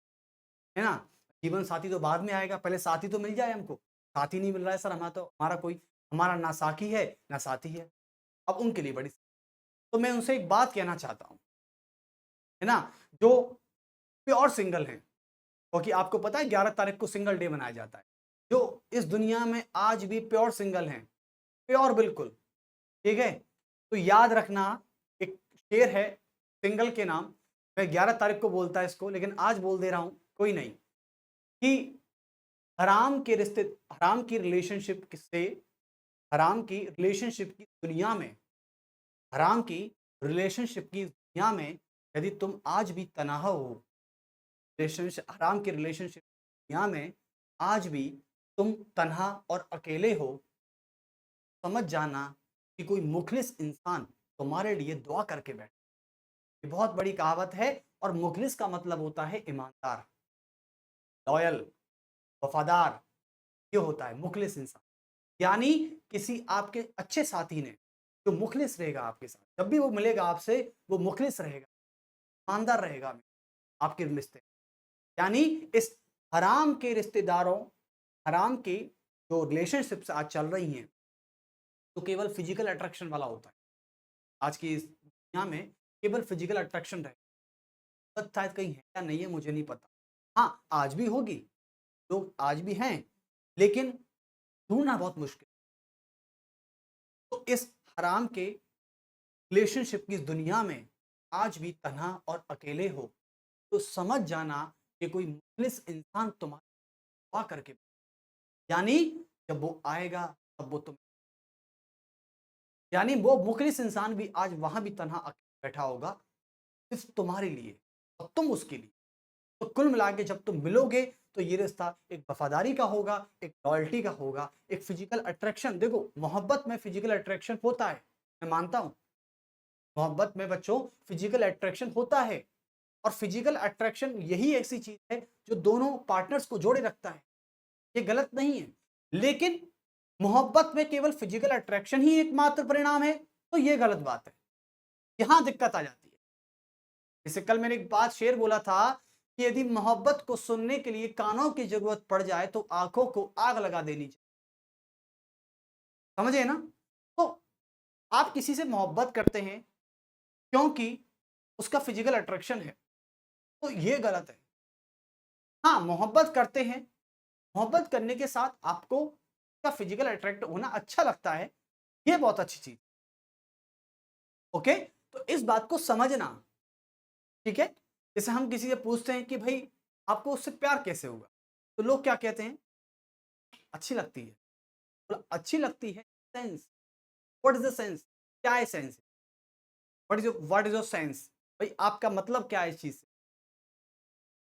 है ना। जीवन साथी तो बाद में आएगा, पहले साथी तो मिल जाए हमको। साथी नहीं मिल रहा है सर, हमारा ना साथी है ना साथी है। अब उनके लिए बड़ी, तो मैं उनसे एक बात कहना चाहता हूं, है ना, जो प्योर सिंगल हैं, क्योंकि आपको पता है 11 तारीख को सिंगल डे मनाया जाता है, जो इस दुनिया में आज भी प्योर सिंगल हैं, प्योर बिल्कुल, ठीक है। तो याद रखना, एक शेर है सिंगल के नाम, मैं 11 तारीख को बोलता है इसको, लेकिन आज बोल दे रहा हूं, कोई नहीं, कि हराम की रिलेशनशिप किससे, हराम की रिलेशनशिप की दुनिया में, हराम की रिलेशनशिप की दुनिया में यदि तुम आज भी तन्हा हो, रिलेशनशिप, हराम की रिलेशनशिप दुनिया में आज भी तुम तन्हा और अकेले हो, समझ जाना कि कोई मुखलिस इंसान तुम्हारे लिए दुआ करके बैठे। ये बहुत बड़ी कहावत है, और मुखलिस का मतलब होता है ईमानदार, लॉयल, वफादार, ये होता है मुखलिस इंसान। यानी किसी आपके अच्छे साथी ने जो मुखलिस रहेगा आपके साथ, जब भी वो मिलेगा आपसे वो मुखलिस रहेगा, ईमानदार रहेगा आपके रिश्ते। यानी इस हराम के रिश्तेदारों, हराम की जो रिलेशनशिप्स आज चल रही हैं, तो केवल फिजिकल अट्रैक्शन वाला होता है। आज की इस दुनिया में केवल फिजिकल अट्रैक्शन रहे, शायद कहीं है या नहीं है मुझे नहीं पता, हाँ आज भी होगी, लोग आज भी हैं, लेकिन ढूंढना बहुत मुश्किल। तो इस हराम के रिलेशनशिप की इस दुनिया में आज भी तन्हा और अकेले हो, तो समझ जाना कि कोई मुखलिस इंसान तुम्हारा दुआ करके, यानी जब वो आएगा तब वो तुम, यानी वो मुखलिस इंसान भी आज वहां भी तन्हा अकेले बैठा होगा, सिर्फ तुम्हारे लिए और तुम उसके लिए। तो कुल मिला के जब तुम मिलोगे तो ये रिश्ता एक वफादारी का होगा, एक लॉयल्टी का होगा, एक फिजिकल अट्रैक्शन, देखो मोहब्बत में फिजिकल अट्रैक्शन होता है, मैं मानता हूं मोहब्बत में बच्चों फिजिकल अट्रैक्शन होता है, और फिजिकल अट्रैक्शन यही ऐसी चीज है जो दोनों पार्टनर्स को जोड़े रखता है, ये गलत नहीं है। लेकिन मोहब्बत में केवल फिजिकल अट्रैक्शन ही एकमात्र परिणाम है, तो ये गलत बात है, यहां दिक्कत आ जाती है। जैसे कल मैंने एक बात शेर बोला था कि यदि मोहब्बत को सुनने के लिए कानों की जरूरत पड़ जाए तो आंखों को आग लगा देनी चाहिए, समझे ना। तो आप किसी से मोहब्बत करते हैं क्योंकि उसका फिजिकल अट्रैक्शन है, तो ये गलत है। हाँ, मोहब्बत करते हैं, मोहब्बत करने के साथ आपको उसका फिजिकल अट्रैक्ट होना अच्छा लगता है, ये बहुत अच्छी चीज। ओके, तो इस बात को समझना, ठीक है। जैसे हम किसी से पूछते हैं कि भाई आपको उससे प्यार कैसे होगा, तो लोग क्या कहते हैं, अच्छी लगती है। बोला अच्छी लगती है, sense, what is the sense, क्या है sense, what is your sense, भाई आपका मतलब क्या है इस चीज से।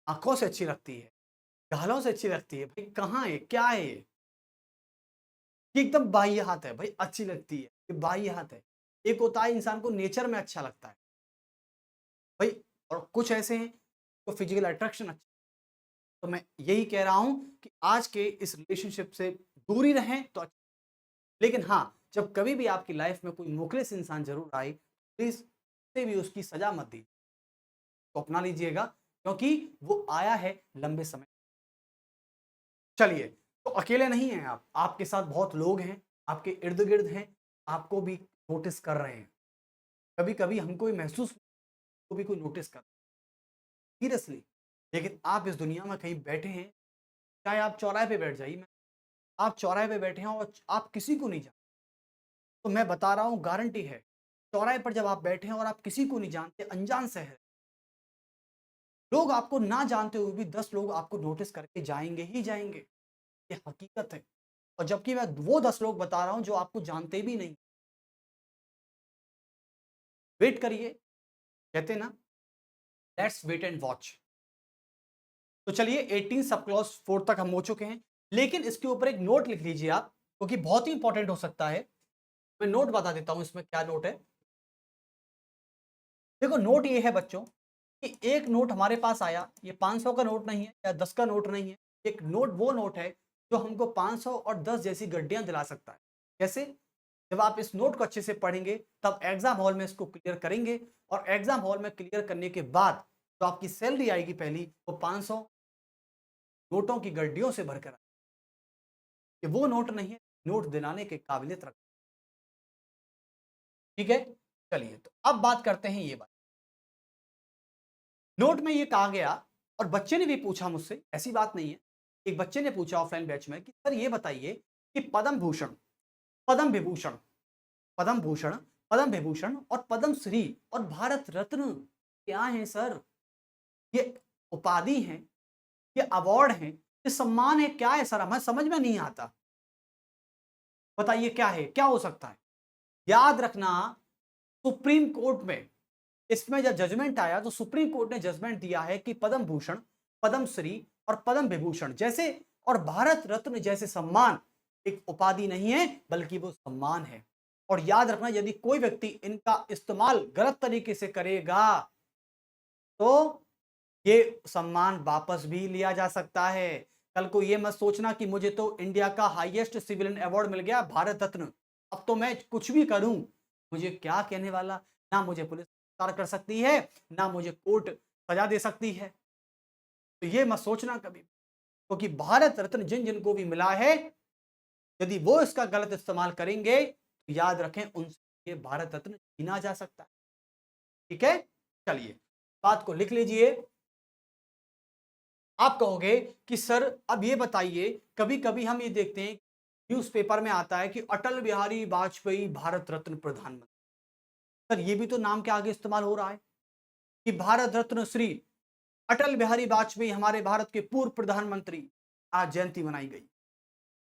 आंखों से अच्छी लगती है, गालों से अच्छी लगती है, भाई कहाँ है, क्या है ये एकदम बाह्य हाथ है, भाई अच्छी लगती है, ये बाह्य हाथ है। एक होता है इंसान को नेचर में अच्छा लगता है भाई, और कुछ ऐसे हैं तो फिजिकल अट्रैक्शन अच्छा। तो मैं यही कह रहा हूं कि आज के इस रिलेशनशिप से दूरी रहें तो अच्छा। लेकिन हाँ, जब कभी भी आपकी लाइफ में कोई मुखलिस इंसान जरूर आए, प्लीज उसे भी उसकी सजा मत दीजिए, तो अपना लीजिएगा, क्योंकि वो आया है लंबे समय। चलिए, तो अकेले नहीं हैं आप, आपके साथ बहुत लोग हैं, आपके इर्द गिर्द हैं, आपको भी नोटिस कर रहे हैं। कभी कभी हमको भी महसूस, को भी कोई नोटिस कर, सीरियसली। लेकिन आप इस दुनिया में कहीं बैठे हैं, चाहे आप चौराहे पे बैठ जाइए, आप चौराहे पे बैठे हैं और आप किसी को नहीं जानते, तो मैं बता रहा हूं, गारंटी है, चौराहे पर जब आप बैठे हैं और आप किसी को नहीं जानते, अनजान शहर, लोग आपको ना जानते हुए भी 10 लोग आपको नोटिस करके जाएंगे ही जाएंगे, ये हकीकत है। और जबकि मैं वो 10 लोग बता रहा हूं जो आपको जानते भी नहीं। वेट करिए, कहते हैं ना, लेट्स वेट एंड वॉच। तो चलिए 18 सब क्लॉज 4 तक हम हो चुके हैं, लेकिन इसके ऊपर एक नोट लिख लीजिए आप, क्योंकि बहुत ही इंपॉर्टेंट हो सकता है। मैं नोट बता देता हूं इसमें क्या नोट है। देखो नोट ये है बच्चों कि एक नोट हमारे पास आया, ये 500 का नोट नहीं है या 10 का नोट नहीं है। एक नोट वो नोट है जो हमको 500 और 10 जैसी गड्डियां दिला सकता है। कैसे? जब आप इस नोट को अच्छे से पढ़ेंगे तब एग्जाम हॉल में इसको क्लियर करेंगे, और एग्जाम हॉल में क्लियर करने के बाद तो आपकी सैलरी आएगी पहली, वो 500 नोटों की गड्डियों से भरकर आएगी। ये वो नोट नहीं है, नोट दिलाने के काबिलियत रखता है, ठीक है। चलिए, तो अब बात करते हैं ये बात। नोट में ये कहा गया, और बच्चे ने भी पूछा मुझसे, ऐसी बात नहीं है, एक बच्चे ने पूछा ऑफलाइन बैच में कि सर ये बताइए कि पद्म भूषण, पद्म विभूषण, पद्म भूषण, पद्म विभूषण और पद्म श्री और भारत रत्न क्या है सर? ये उपाधि है, ये अवार्ड है, ये सम्मान है, क्या है सर? हमें समझ में नहीं आता, बताइए क्या है, क्या हो सकता है? याद रखना, सुप्रीम कोर्ट में इसमें जब जजमेंट आया तो सुप्रीम कोर्ट ने जजमेंट दिया है कि पद्म भूषण, पद्म श्री और पद्म विभूषण जैसे और भारत रत्न जैसे सम्मान एक उपाधि नहीं है, बल्कि वो सम्मान है। और याद रखना, यदि कोई व्यक्ति इनका इस्तेमाल गलत तरीके से करेगा तो ये सम्मान वापस भी लिया जा सकता है। कल को ये मत सोचना कि मुझे तो इंडिया का हाईएस्ट सिविलियन अवार्ड मिल गया, भारत रत्न, अब तो मैं कुछ भी करूं, मुझे क्या कहने वाला, ना मुझे पुलिस गिरफ्तार कर सकती है, ना मुझे कोर्ट सजा दे सकती है। तो ये मत सोचना कभी, क्योंकि भारत रत्न जिन जिनको भी मिला है, यदि वो इसका गलत इस्तेमाल करेंगे तो याद रखें उनसे ये भारत रत्न छीना जा सकता है, ठीक है। चलिए, बात को लिख लीजिए। आप कहोगे कि सर अब ये बताइए, कभी कभी हम ये देखते हैं न्यूज़पेपर में आता है कि अटल बिहारी वाजपेयी भारत रत्न प्रधानमंत्री, सर ये भी तो नाम के आगे इस्तेमाल हो रहा है कि भारत रत्न श्री अटल बिहारी वाजपेयी हमारे भारत के पूर्व प्रधानमंत्री, आज जयंती मनाई गई,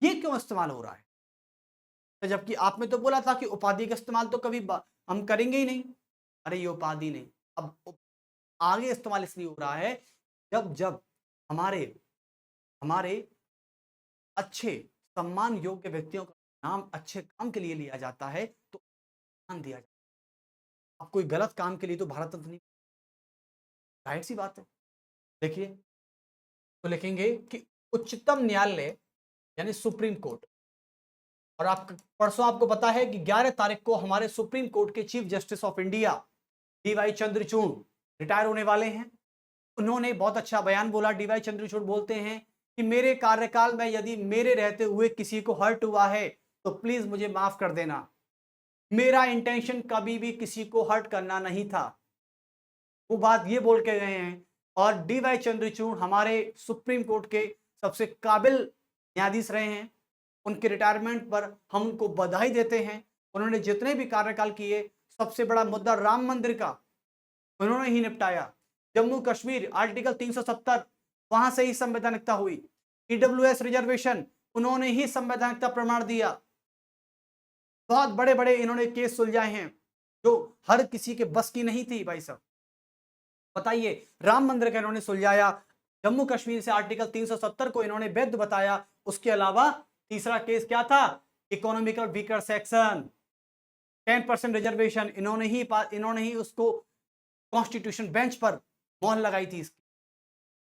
ये क्यों इस्तेमाल हो रहा है? तो जबकि आपने तो बोला था कि उपाधि का इस्तेमाल तो कभी हम करेंगे ही नहीं। अरे ये उपाधि नहीं, अब आगे इस्तेमाल इसलिए हो रहा है, जब जब हमारे हमारे अच्छे सम्मान योग्य व्यक्तियों का नाम अच्छे काम के लिए लिया जाता है, तो ध्यान दिया जाए। आप कोई गलत काम के लिए तो भारत रत्न नहीं, जाहिर सी बात है। देखिए, तो लिखेंगे कि उच्चतम न्यायालय यानी सुप्रीम कोर्ट, और आप परसों आपको पता है कि 11 तारीख को हमारे सुप्रीम कोर्ट के chief justice of India DY Chandrachud retire होने वाले हैं। उन्होंने बहुत अच्छा बयान बोला। डीवाई चंद्रचूड़ बोलते हैं कि मेरे कार्यकाल में यदि मेरे रहते हुए किसी को हर्ट हुआ है तो प्लीज मुझे माफ कर देना, मेरा इंटेंशन कभी भी किसी को हर्ट करना नहीं था। वो बात ये बोल के गए हैं। और डीवाई चंद्रचूड़ हमारे सुप्रीम कोर्ट के सबसे काबिल न्यायाधीश रहे हैं। उनके रिटायरमेंट पर हम उनको बधाई देते हैं। उन्होंने जितने भी कार्यकाल किए, सबसे बड़ा मुद्दा राम मंदिर का उन्होंने ही निपटाया। जम्मू कश्मीर आर्टिकल 370 वहां से ही संवैधानिकता हुई। ईडब्ल्यूएस रिजर्वेशन उन्होंने ही संवैधानिकता प्रमाण दिया। बहुत बड़े बड़े इन्होंने केस सुलझाए हैं जो हर किसी के बस की नहीं थी। भाई साहब बताइए, राम मंदिर का इन्होंने सुलझाया, जम्मू कश्मीर से आर्टिकल 370 को इन्होंने वैध बताया। उसके अलावा तीसरा केस क्या था? इकोनॉमिकल वीकर सेक्शन 10% रिजर्वेशन, इन्होंने ही उसको कॉन्स्टिट्यूशन बेंच पर मोहर लगाई थी इसकी।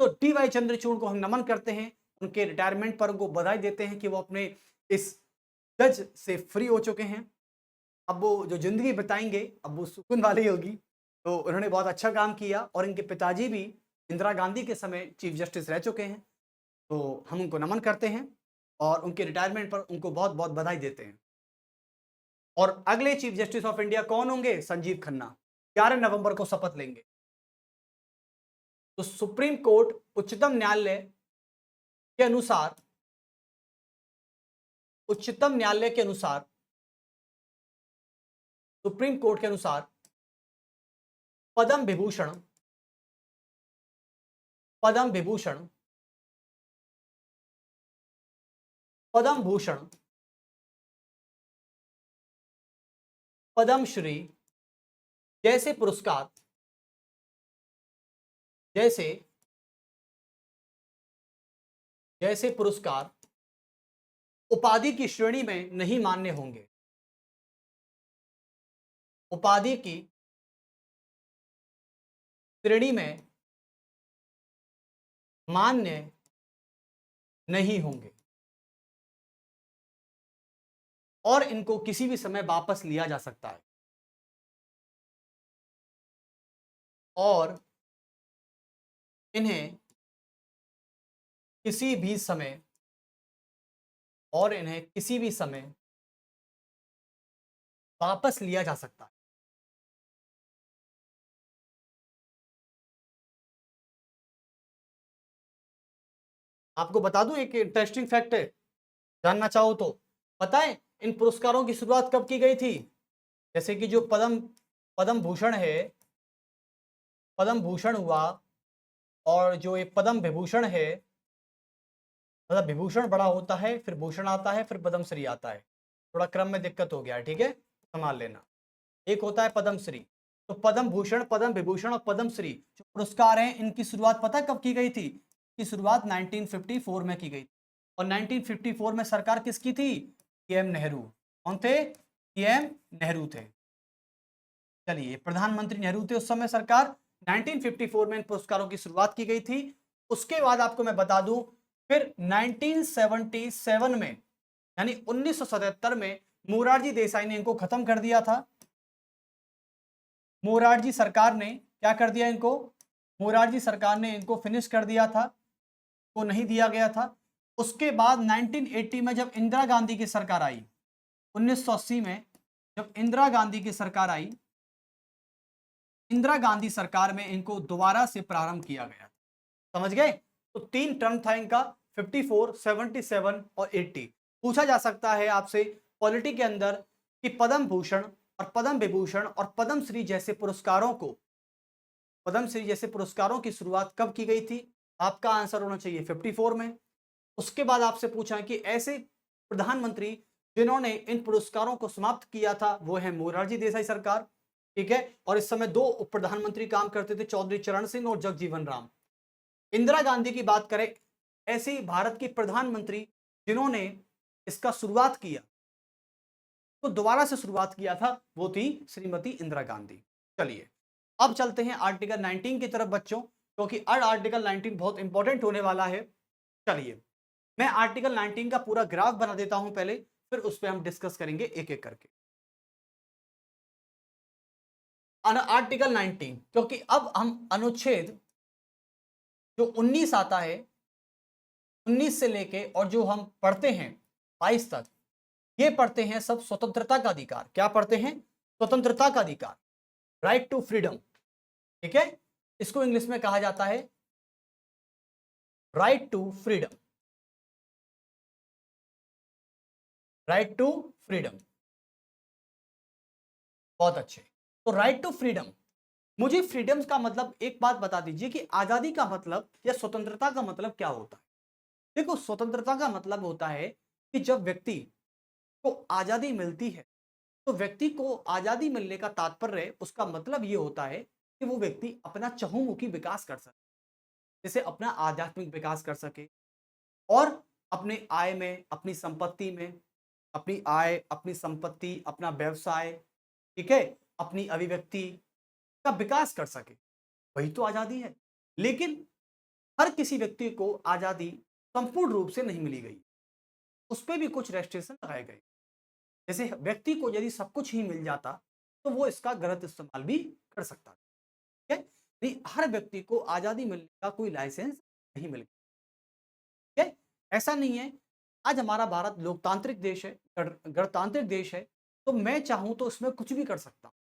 तो डीवाई चंद्रचूड़ को हम नमन करते हैं, उनके रिटायरमेंट पर उनको बधाई देते हैं कि वो अपने इस जज से फ्री हो चुके हैं। अब वो जो जिंदगी बताएंगे अब वो सुकून वाली होगी। तो उन्होंने बहुत अच्छा काम किया और इनके पिताजी भी इंदिरा गांधी के समय चीफ जस्टिस रह चुके हैं। तो हम उनको नमन करते हैं और उनके रिटायरमेंट पर उनको बहुत बहुत बधाई देते हैं। और अगले चीफ जस्टिस ऑफ इंडिया कौन होंगे? संजीव खन्ना 11 नवंबर को शपथ लेंगे। तो सुप्रीम कोर्ट उच्चतम न्यायालय के अनुसार सुप्रीम कोर्ट के अनुसार पद्म विभूषण पद्म भूषण पद्मश्री जैसे पुरस्कार जैसे पुरस्कार उपाधि की श्रेणी में नहीं मान्य होंगे। उपाधि की श्रेणी में मान्य नहीं होंगे और इनको किसी भी समय वापस लिया जा सकता है। और इन्हें किसी भी समय वापस लिया जा सकता है। आपको बता दूं एक इंटरेस्टिंग फैक्ट है, जानना चाहो तो। पता है इन पुरस्कारों की शुरुआत कब की गई थी? जैसे कि जो पद्म भूषण है, पद्म भूषण हुआ, और जो ये पद्म विभूषण है, मतलब विभूषण बड़ा होता है, फिर भूषण आता है, फिर पद्मश्री आता है। थोड़ा क्रम में दिक्कत हो गया है, ठीक है, संभाल लेना। एक होता है पद्मश्री, तो पद्म भूषण, पद्म विभूषण और पद्मश्री जो पुरस्कार हैं, इनकी शुरुआत पता कब की गई थी? की शुरुआत 1954 में की गई। और 1954 में सरकार किसकी थी? पीएम नेहरू। कौन थे? पीएम नेहरू थे। चलिए, प्रधानमंत्री नेहरू थे उस समय। सरकार 1954 में इन पुरस्कारों की शुरुआत की गई थी। उसके बाद आपको मैं बता दूं, फिर 1977 में यानी 1977 में मोरारजी देसाई ने इनको खत्म कर दिया था। मोरारजी सरकार ने क्या कर दिया इनको? मोरारजी सरकार ने इनको फिनिश कर दिया था, को नहीं दिया गया था। उसके बाद 1980 में जब इंदिरा गांधी की सरकार आई, 1980 में जब इंदिरा गांधी की सरकार आई, इंदिरा गांधी सरकार में इनको दोबारा से प्रारंभ किया गया। समझ गए? तो 3 टर्म था इनका, 54, 77 और 80। पूछा जा सकता है आपसे पॉलिटी के अंदर कि पद्म भूषण और पद्म विभूषण और पद्मश्री जैसे पुरस्कारों की शुरुआत कब की गई थी? आपका आंसर होना चाहिए 54 में। उसके बाद आपसे पूछा कि ऐसे प्रधानमंत्री जिन्होंने इन पुरस्कारों को समाप्त किया था, वो है मोरारजी देसाई सरकार, ठीक है। और इस समय 2 उप प्रधानमंत्री काम करते थे, चौधरी चरण सिंह और जगजीवन राम। इंदिरा गांधी की बात करें, ऐसी भारत की प्रधानमंत्री जिन्होंने इसका शुरुआत किया, को दोबारा से शुरुआत किया था वो थी श्रीमती इंदिरा गांधी। चलिए अब चलते हैं आर्टिकल 19 की तरफ बच्चों, क्योंकि अब आर्टिकल 19 बहुत इंपॉर्टेंट होने वाला है। चलिए मैं आर्टिकल 19 का पूरा ग्राफ बना देता हूं पहले, फिर उस पर हम डिस्कस करेंगे एक एक करके। आर्टिकल 19, क्योंकि अब हम अनुच्छेद जो 19 आता है 19 से लेके और जो हम पढ़ते हैं 22 तक, ये पढ़ते हैं सब स्वतंत्रता का अधिकार। क्या पढ़ते हैं? स्वतंत्रता का अधिकार, राइट टू फ्रीडम। ठीक है, इसको इंग्लिश में कहा जाता है right to freedom, right to freedom. बहुत अच्छे। तो राइट टू फ्रीडम, मुझे फ्रीडम का मतलब एक बात बता दीजिए कि आजादी का मतलब या स्वतंत्रता का मतलब क्या होता है। देखो स्वतंत्रता का मतलब होता है कि जब व्यक्ति को आजादी मिलती है तो व्यक्ति को आजादी मिलने का तात्पर्य, उसका मतलब ये होता है कि वो व्यक्ति अपना चहुमुखी विकास कर सके, जैसे अपना आध्यात्मिक विकास कर सके और अपने आय में, अपनी संपत्ति में, अपनी आय, अपनी संपत्ति, अपना व्यवसाय, ठीक है, अपनी अभिव्यक्ति का विकास कर सके। वही तो आजादी है। लेकिन हर किसी व्यक्ति को आजादी संपूर्ण रूप से नहीं मिली गई, उस पर भी कुछ रेस्ट्रिक्शन लगाए गए। जैसे व्यक्ति को यदि सब कुछ ही मिल जाता तो वो इसका गलत इस्तेमाल भी कर सकता है। ठीक है, नहीं हर व्यक्ति को आजादी मिलने का कोई लाइसेंस नहीं मिल गया। ठीक है, ऐसा नहीं है। आज हमारा भारत लोकतांत्रिक देश है, गणतांत्रिक देश है, तो मैं चाहूं तो इसमें कुछ भी कर सकता हूं।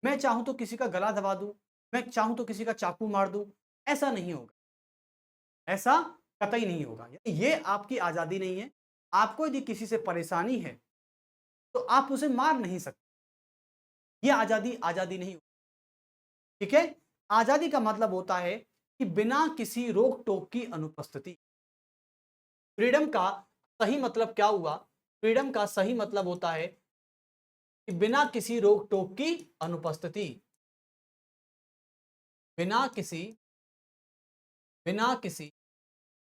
मैं चाहूं तो किसी का गला दबा दूं, मैं चाहूं तो किसी का चाकू मार दूं। ऐसा नहीं होगा, ऐसा कतई नहीं होगा। ये आपकी आजादी नहीं है। आपको यदि किसी से परेशानी है तो आप उसे मार नहीं सकते। ये आजादी आजादी नहीं होती। ठीक है, आजादी का मतलब होता है कि बिना किसी रोक टोक की अनुपस्थिति। फ्रीडम का सही मतलब क्या हुआ? फ्रीडम का सही मतलब होता है कि बिना किसी रोक टोक की अनुपस्थिति, बिना किसी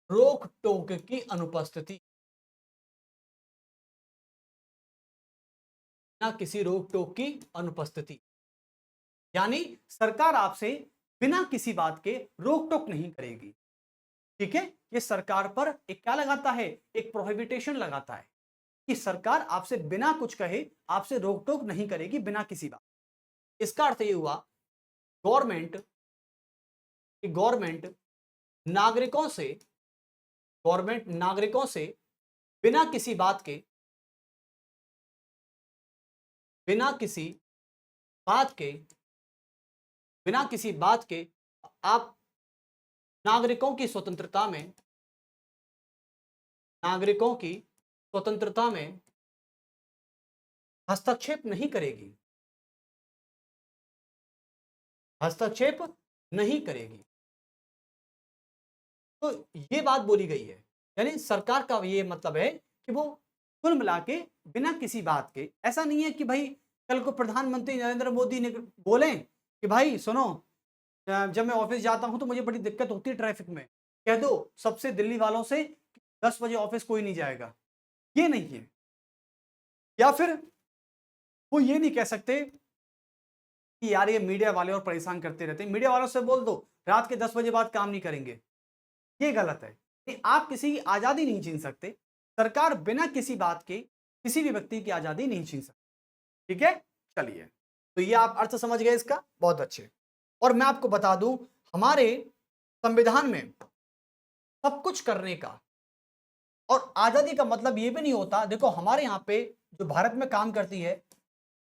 रोक टोक की अनुपस्थिति, बिना किसी रोक टोक की अनुपस्थिति। यानी सरकार आपसे बिना किसी बात के रोक टोक नहीं करेगी। ठीक है, ये सरकार पर एक क्या लगाता है? एक प्रोहिबिटेशन लगाता है कि सरकार आपसे बिना कुछ कहे आपसे रोक टोक नहीं करेगी बिना किसी बात। इसका अर्थ ये हुआ गवर्नमेंट नागरिकों से बिना किसी बात के, बिना किसी बात के, बिना किसी बात के आप नागरिकों की स्वतंत्रता में हस्तक्षेप नहीं करेगी, हस्तक्षेप नहीं करेगी। तो ये बात बोली गई है, यानी सरकार का ये मतलब है कि वो कुल मिला के बिना किसी बात के, ऐसा नहीं है कि भाई कल को प्रधानमंत्री नरेंद्र मोदी ने बोले कि भाई सुनो, जब मैं ऑफिस जाता हूं तो मुझे बड़ी दिक्कत होती है ट्रैफिक में, कह दो सबसे दिल्ली वालों से 10 बजे ऑफिस कोई नहीं जाएगा। ये नहीं है। या फिर वो ये नहीं कह सकते कि यार ये मीडिया वाले और परेशान करते रहते हैं, मीडिया वालों से बोल दो रात के 10 बजे बाद काम नहीं करेंगे। ये गलत है कि आप किसी की आजादी नहीं छीन सकते। सरकार बिना किसी बात के किसी भी व्यक्ति की आजादी नहीं छीन सकती। ठीक है, चलिए तो ये आप अर्थ समझ गए इसका, बहुत अच्छे। और मैं आपको बता दूं हमारे संविधान में सब कुछ करने का और आजादी का मतलब ये भी नहीं होता। देखो हमारे यहाँ पे जो भारत में काम करती है,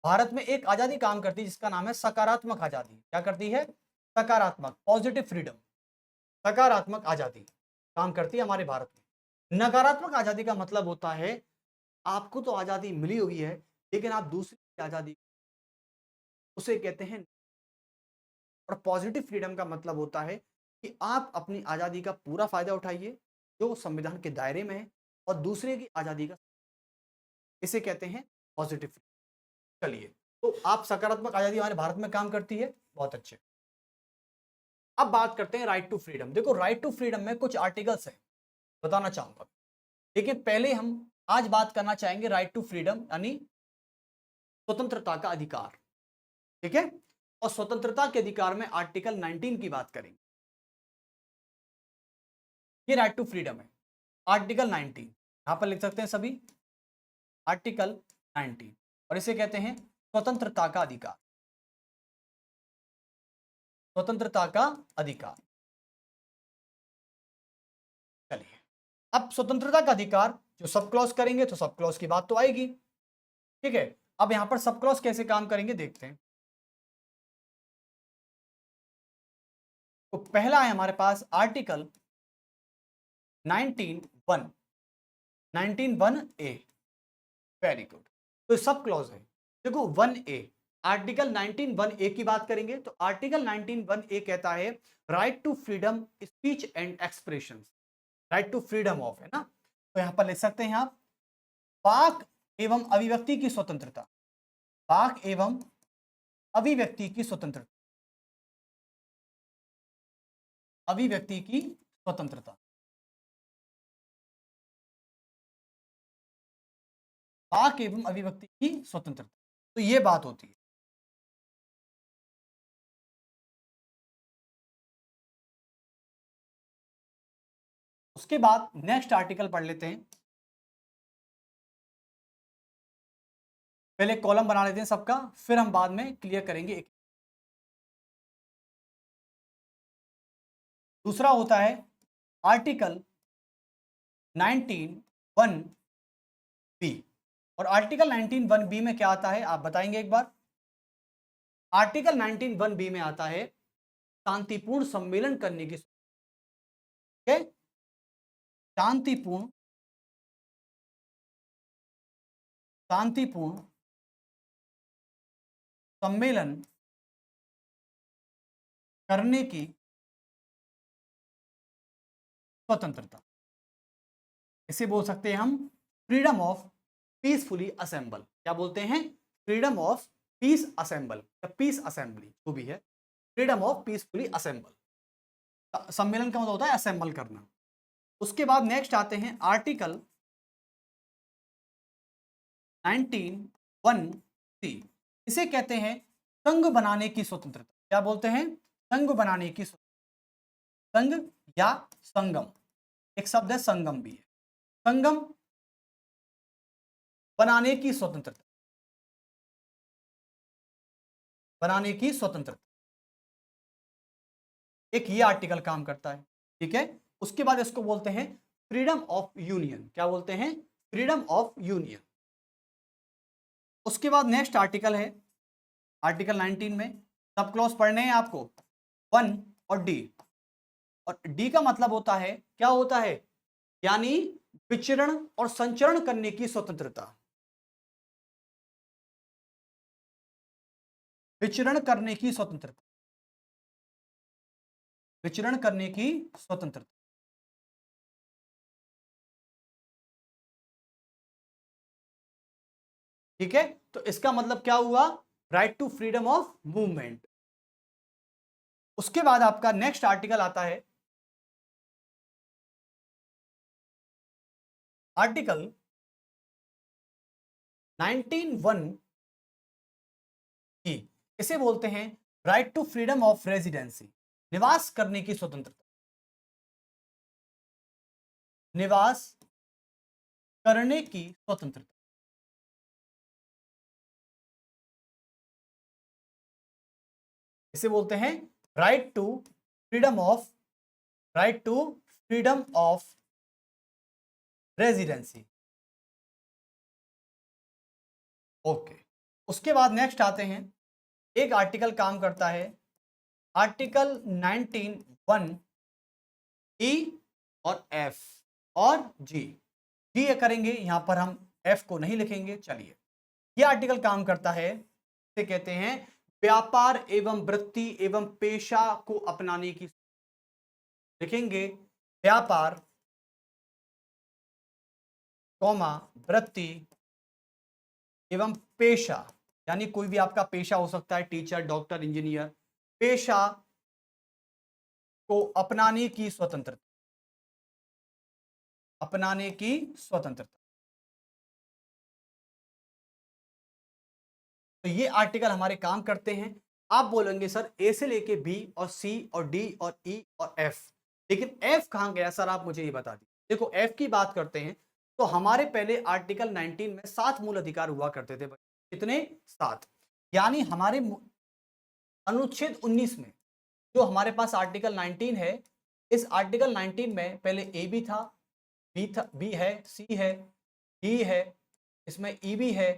भारत में एक आजादी काम करती है जिसका नाम है सकारात्मक आजादी। क्या करती है? सकारात्मक, पॉजिटिव फ्रीडम, सकारात्मक आजादी काम करती है हमारे भारत में। नकारात्मक आजादी का मतलब होता है आपको तो आजादी मिली हुई है लेकिन आप दूसरी की आजादी, उसे कहते हैं। और पॉजिटिव फ्रीडम का मतलब होता है कि आप अपनी आजादी का पूरा फायदा उठाइए जो संविधान के दायरे में है और दूसरे की आजादी का, इसे कहते हैं पॉजिटिव फ्रीडम। चलिए तो आप सकारात्मक आजादी हमारे भारत में काम करती है, बहुत अच्छे। अब बात करते हैं राइट टू फ्रीडम। देखो राइट टू फ्रीडम में कुछ आर्टिकल्स हैं, बताना चाहूंगा, लेकिन पहले हम आज बात करना चाहेंगे राइट टू फ्रीडम यानी स्वतंत्रता का अधिकार, ठीक है। और स्वतंत्रता के अधिकार में आर्टिकल 19 की बात करेंगे। ये राइट टू फ्रीडम है, आर्टिकल 19 यहां पर लिख सकते हैं सभी, आर्टिकल 19, और इसे कहते हैं स्वतंत्रता का अधिकार, स्वतंत्रता का अधिकार। चलिए, अब स्वतंत्रता का अधिकार जो सब क्लॉज करेंगे तो सब क्लॉज की बात तो आएगी, ठीक है। अब यहां पर सब क्लॉज कैसे काम करेंगे देखते हैं। तो पहला है हमारे पास आर्टिकल 19(1), 19(1)(a), वेरी गुड। तो सब क्लॉज है। देखो 1A, आर्टिकल 19(1)(a) की बात करेंगे तो आर्टिकल 19(1)(a) कहता है right to freedom speech and expression, right to freedom of, है ना। तो यहां पर लिख सकते हैं आप वाक एवं अभिव्यक्ति की स्वतंत्रता, वाक एवं अभिव्यक्ति की स्वतंत्रता, अभिव्यक्ति की स्वतंत्रता, वाक एवं अभिव्यक्ति की स्वतंत्रता। तो ये बात होती है। उसके बाद नेक्स्ट आर्टिकल पढ़ लेते हैं। पहले कॉलम बना लेते हैं सबका, फिर हम बाद में क्लियर करेंगे एक। दूसरा होता है आर्टिकल 19(1)(b), और आर्टिकल 19(1)(b) में क्या आता है आप बताएंगे एक बार। आर्टिकल 19(1)(b) में आता है शांतिपूर्ण सम्मेलन करने की, शांतिपूर्ण, शांतिपूर्ण सम्मेलन करने की स्वतंत्रता। इसे बोल सकते हैं हम फ्रीडम ऑफ पीसफुली असेंबल। क्या बोलते हैं? फ्रीडम ऑफ पीस असेंबल या पीस असेंबली, जो भी है, फ्रीडम ऑफ पीसफुली असेंबल। सम्मेलन का मतलब होता है असेंबल करना। उसके बाद नेक्स्ट आते हैं आर्टिकल 19(1)(c), इसे कहते हैं संघ बनाने की स्वतंत्रता। क्या बोलते हैं? संघ बनाने की स्वतंत्रता। संघ या संगम, एक शब्द है संगम भी है, संगम बनाने की स्वतंत्रता, बनाने की स्वतंत्रता, एक ये आर्टिकल काम करता है, ठीक है। उसके बाद इसको बोलते हैं फ्रीडम ऑफ यूनियन। क्या बोलते हैं? Freedom of union. उसके बाद नेक्स्ट आर्टिकल है आर्टिकल 19 में सब क्लॉज पढ़ने हैं आपको, 1 और डी। और डी का मतलब होता है, क्या होता है? यानी विचरण और संचरण करने की स्वतंत्रता, विचरण करने की स्वतंत्रता, विचरण करने की स्वतंत्रता। ठीक है, तो इसका मतलब क्या हुआ? Right to freedom of movement. उसके बाद आपका नेक्स्ट आर्टिकल आता है आर्टिकल 19(1) की, इसे बोलते हैं right to freedom of residency, निवास करने की स्वतंत्रता, निवास करने की स्वतंत्रता। इसे बोलते हैं right to freedom of, right to freedom of residency. Okay, उसके बाद नेक्स्ट आते हैं, एक आर्टिकल काम करता है आर्टिकल 19(1) ई और एफ और जी। जी करेंगे, यहां पर हम एफ को नहीं लिखेंगे। चलिए, ये आर्टिकल काम करता है, इसे कहते हैं व्यापार एवं वृत्ति एवं पेशा को अपनाने की, लिखेंगे व्यापार कौमा वृत्ति एवं पेशा, यानी कोई भी आपका पेशा हो सकता है, टीचर, डॉक्टर, इंजीनियर, पेशा को अपनाने की स्वतंत्रता, अपनाने की स्वतंत्रता। तो ये आर्टिकल हमारे काम करते हैं। आप बोलेंगे सर ए से लेके बी और सी और डी और ई और एफ, लेकिन एफ कहाँ गया सर, आप मुझे ये बता दीजिए। देखो एफ की बात करते हैं तो हमारे पहले आर्टिकल 19 में 7 मूल अधिकार हुआ करते थे। कितने? 7। यानी हमारे अनुच्छेद 19 में जो हमारे पास आर्टिकल 19 है, इस आर्टिकल 19 में पहले ए भी था, बी है, सी है, डी है, इसमें ई भी है,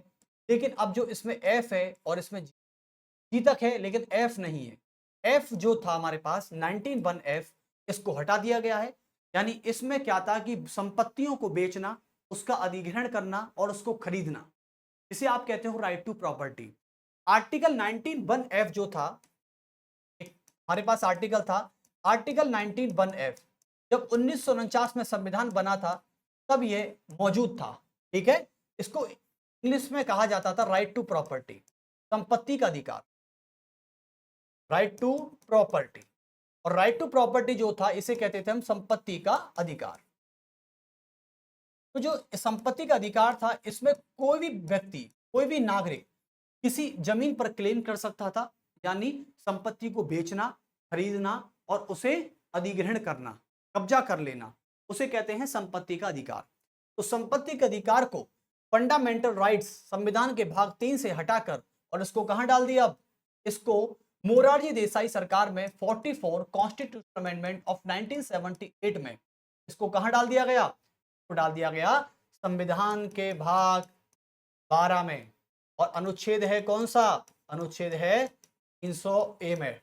लेकिन अब जो इसमें एफ है और इसमें जी तक है, लेकिन एफ नहीं है। एफ जो था हमारे पास 19(1)(f, इसको हटा दिया गया है। यानी इसमें क्या था कि संपत्तियों को बेचना, उसका अधिग्रहण करना और उसको खरीदना, इसे आप कहते हो right to property. Article 19(1)(f जो था, हमारे पास आर्टिकल था आर्टिकल 19(1)(f, जब 1949 में संविधान बना था तब ये मौजूद था। ठीक है, इसको इंग्लिश में कहा जाता था राइट टू प्रॉपर्टी, संपत्ति का अधिकार, राइट टू प्रॉपर्टी। और राइट टू प्रॉपर्टी जो था इसे कहते थे हम संपत्ति का अधिकार। तो जो संपत्ति का अधिकार था, इसमें कोई भी व्यक्ति, कोई भी नागरिक किसी जमीन पर क्लेम कर सकता था, यानी संपत्ति को बेचना, खरीदना और उसे अधिग्रहण करना, कब्जा कर लेना, उसे कहते हैं संपत्ति का अधिकार। तो संपत्ति के अधिकार को फंडामेंटल राइट्स संविधान के भाग 3 से हटाकर और इसको कहां डाल दिया? अब इसको मोरारजी देसाई सरकार में 44 कॉन्स्टिट्यूशन अमेंडमेंट ऑफ 1978 में इसको कहां डाल दिया गया? तो डाल दिया गया संविधान के भाग 12 में। और अनुच्छेद है कौन सा? अनुच्छेद है 300A में।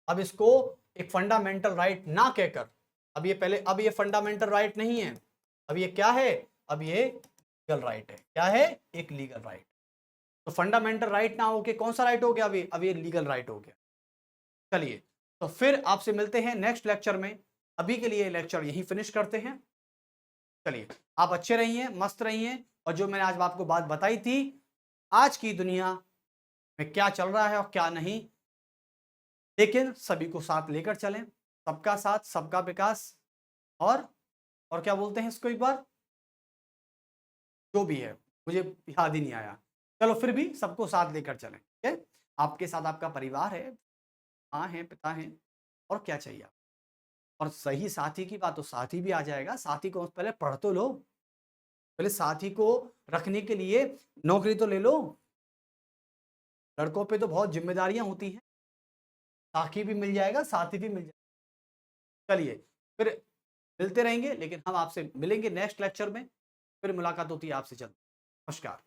अब इसको एक फंडामेंटल राइट ना कहकर, अब ये फंडामेंटल राइट नहीं है, अब ये क्या है? अब ये लीगल राइट है। क्या है? एक लीगल राइट। तो फंडामेंटल राइट ना होके कौन सा राइट हो गया? अब ये लीगल राइट हो गया। चलिए, तो फिर आपसे मिलते हैं नेक्स्ट लेक्चर में। अभी के लिए लेक्चर यहीं फिनिश करते हैं। चलिए, आप अच्छे रहिए, मस्त रहिए, और जो मैंने आज आपको बात बताई थी, आज की दुनिया में क्या चल रहा है और क्या नहीं, लेकिन सभी को साथ लेकर चलें, सबका साथ सबका विकास, और क्या बोलते हैं इसको एक बार, जो भी है मुझे याद ही नहीं आया, चलो फिर भी सबको साथ लेकर चलें। ठीक है, आपके साथ आपका परिवार है, माँ है, पिता है, और क्या चाहिए आप। और सही साथी की बात, तो साथी भी आ जाएगा। साथी को पहले पढ़ तो लो, पहले साथी को रखने के लिए नौकरी तो ले लो। लड़कों पे तो बहुत जिम्मेदारियां होती हैं, साथी भी मिल जाएगा, साथी भी मिल जाएगा। चलिए, फिर मिलते रहेंगे, लेकिन हम आपसे मिलेंगे नेक्स्ट लेक्चर में। फिर मुलाकात होती है आपसे। चलो, नमस्कार।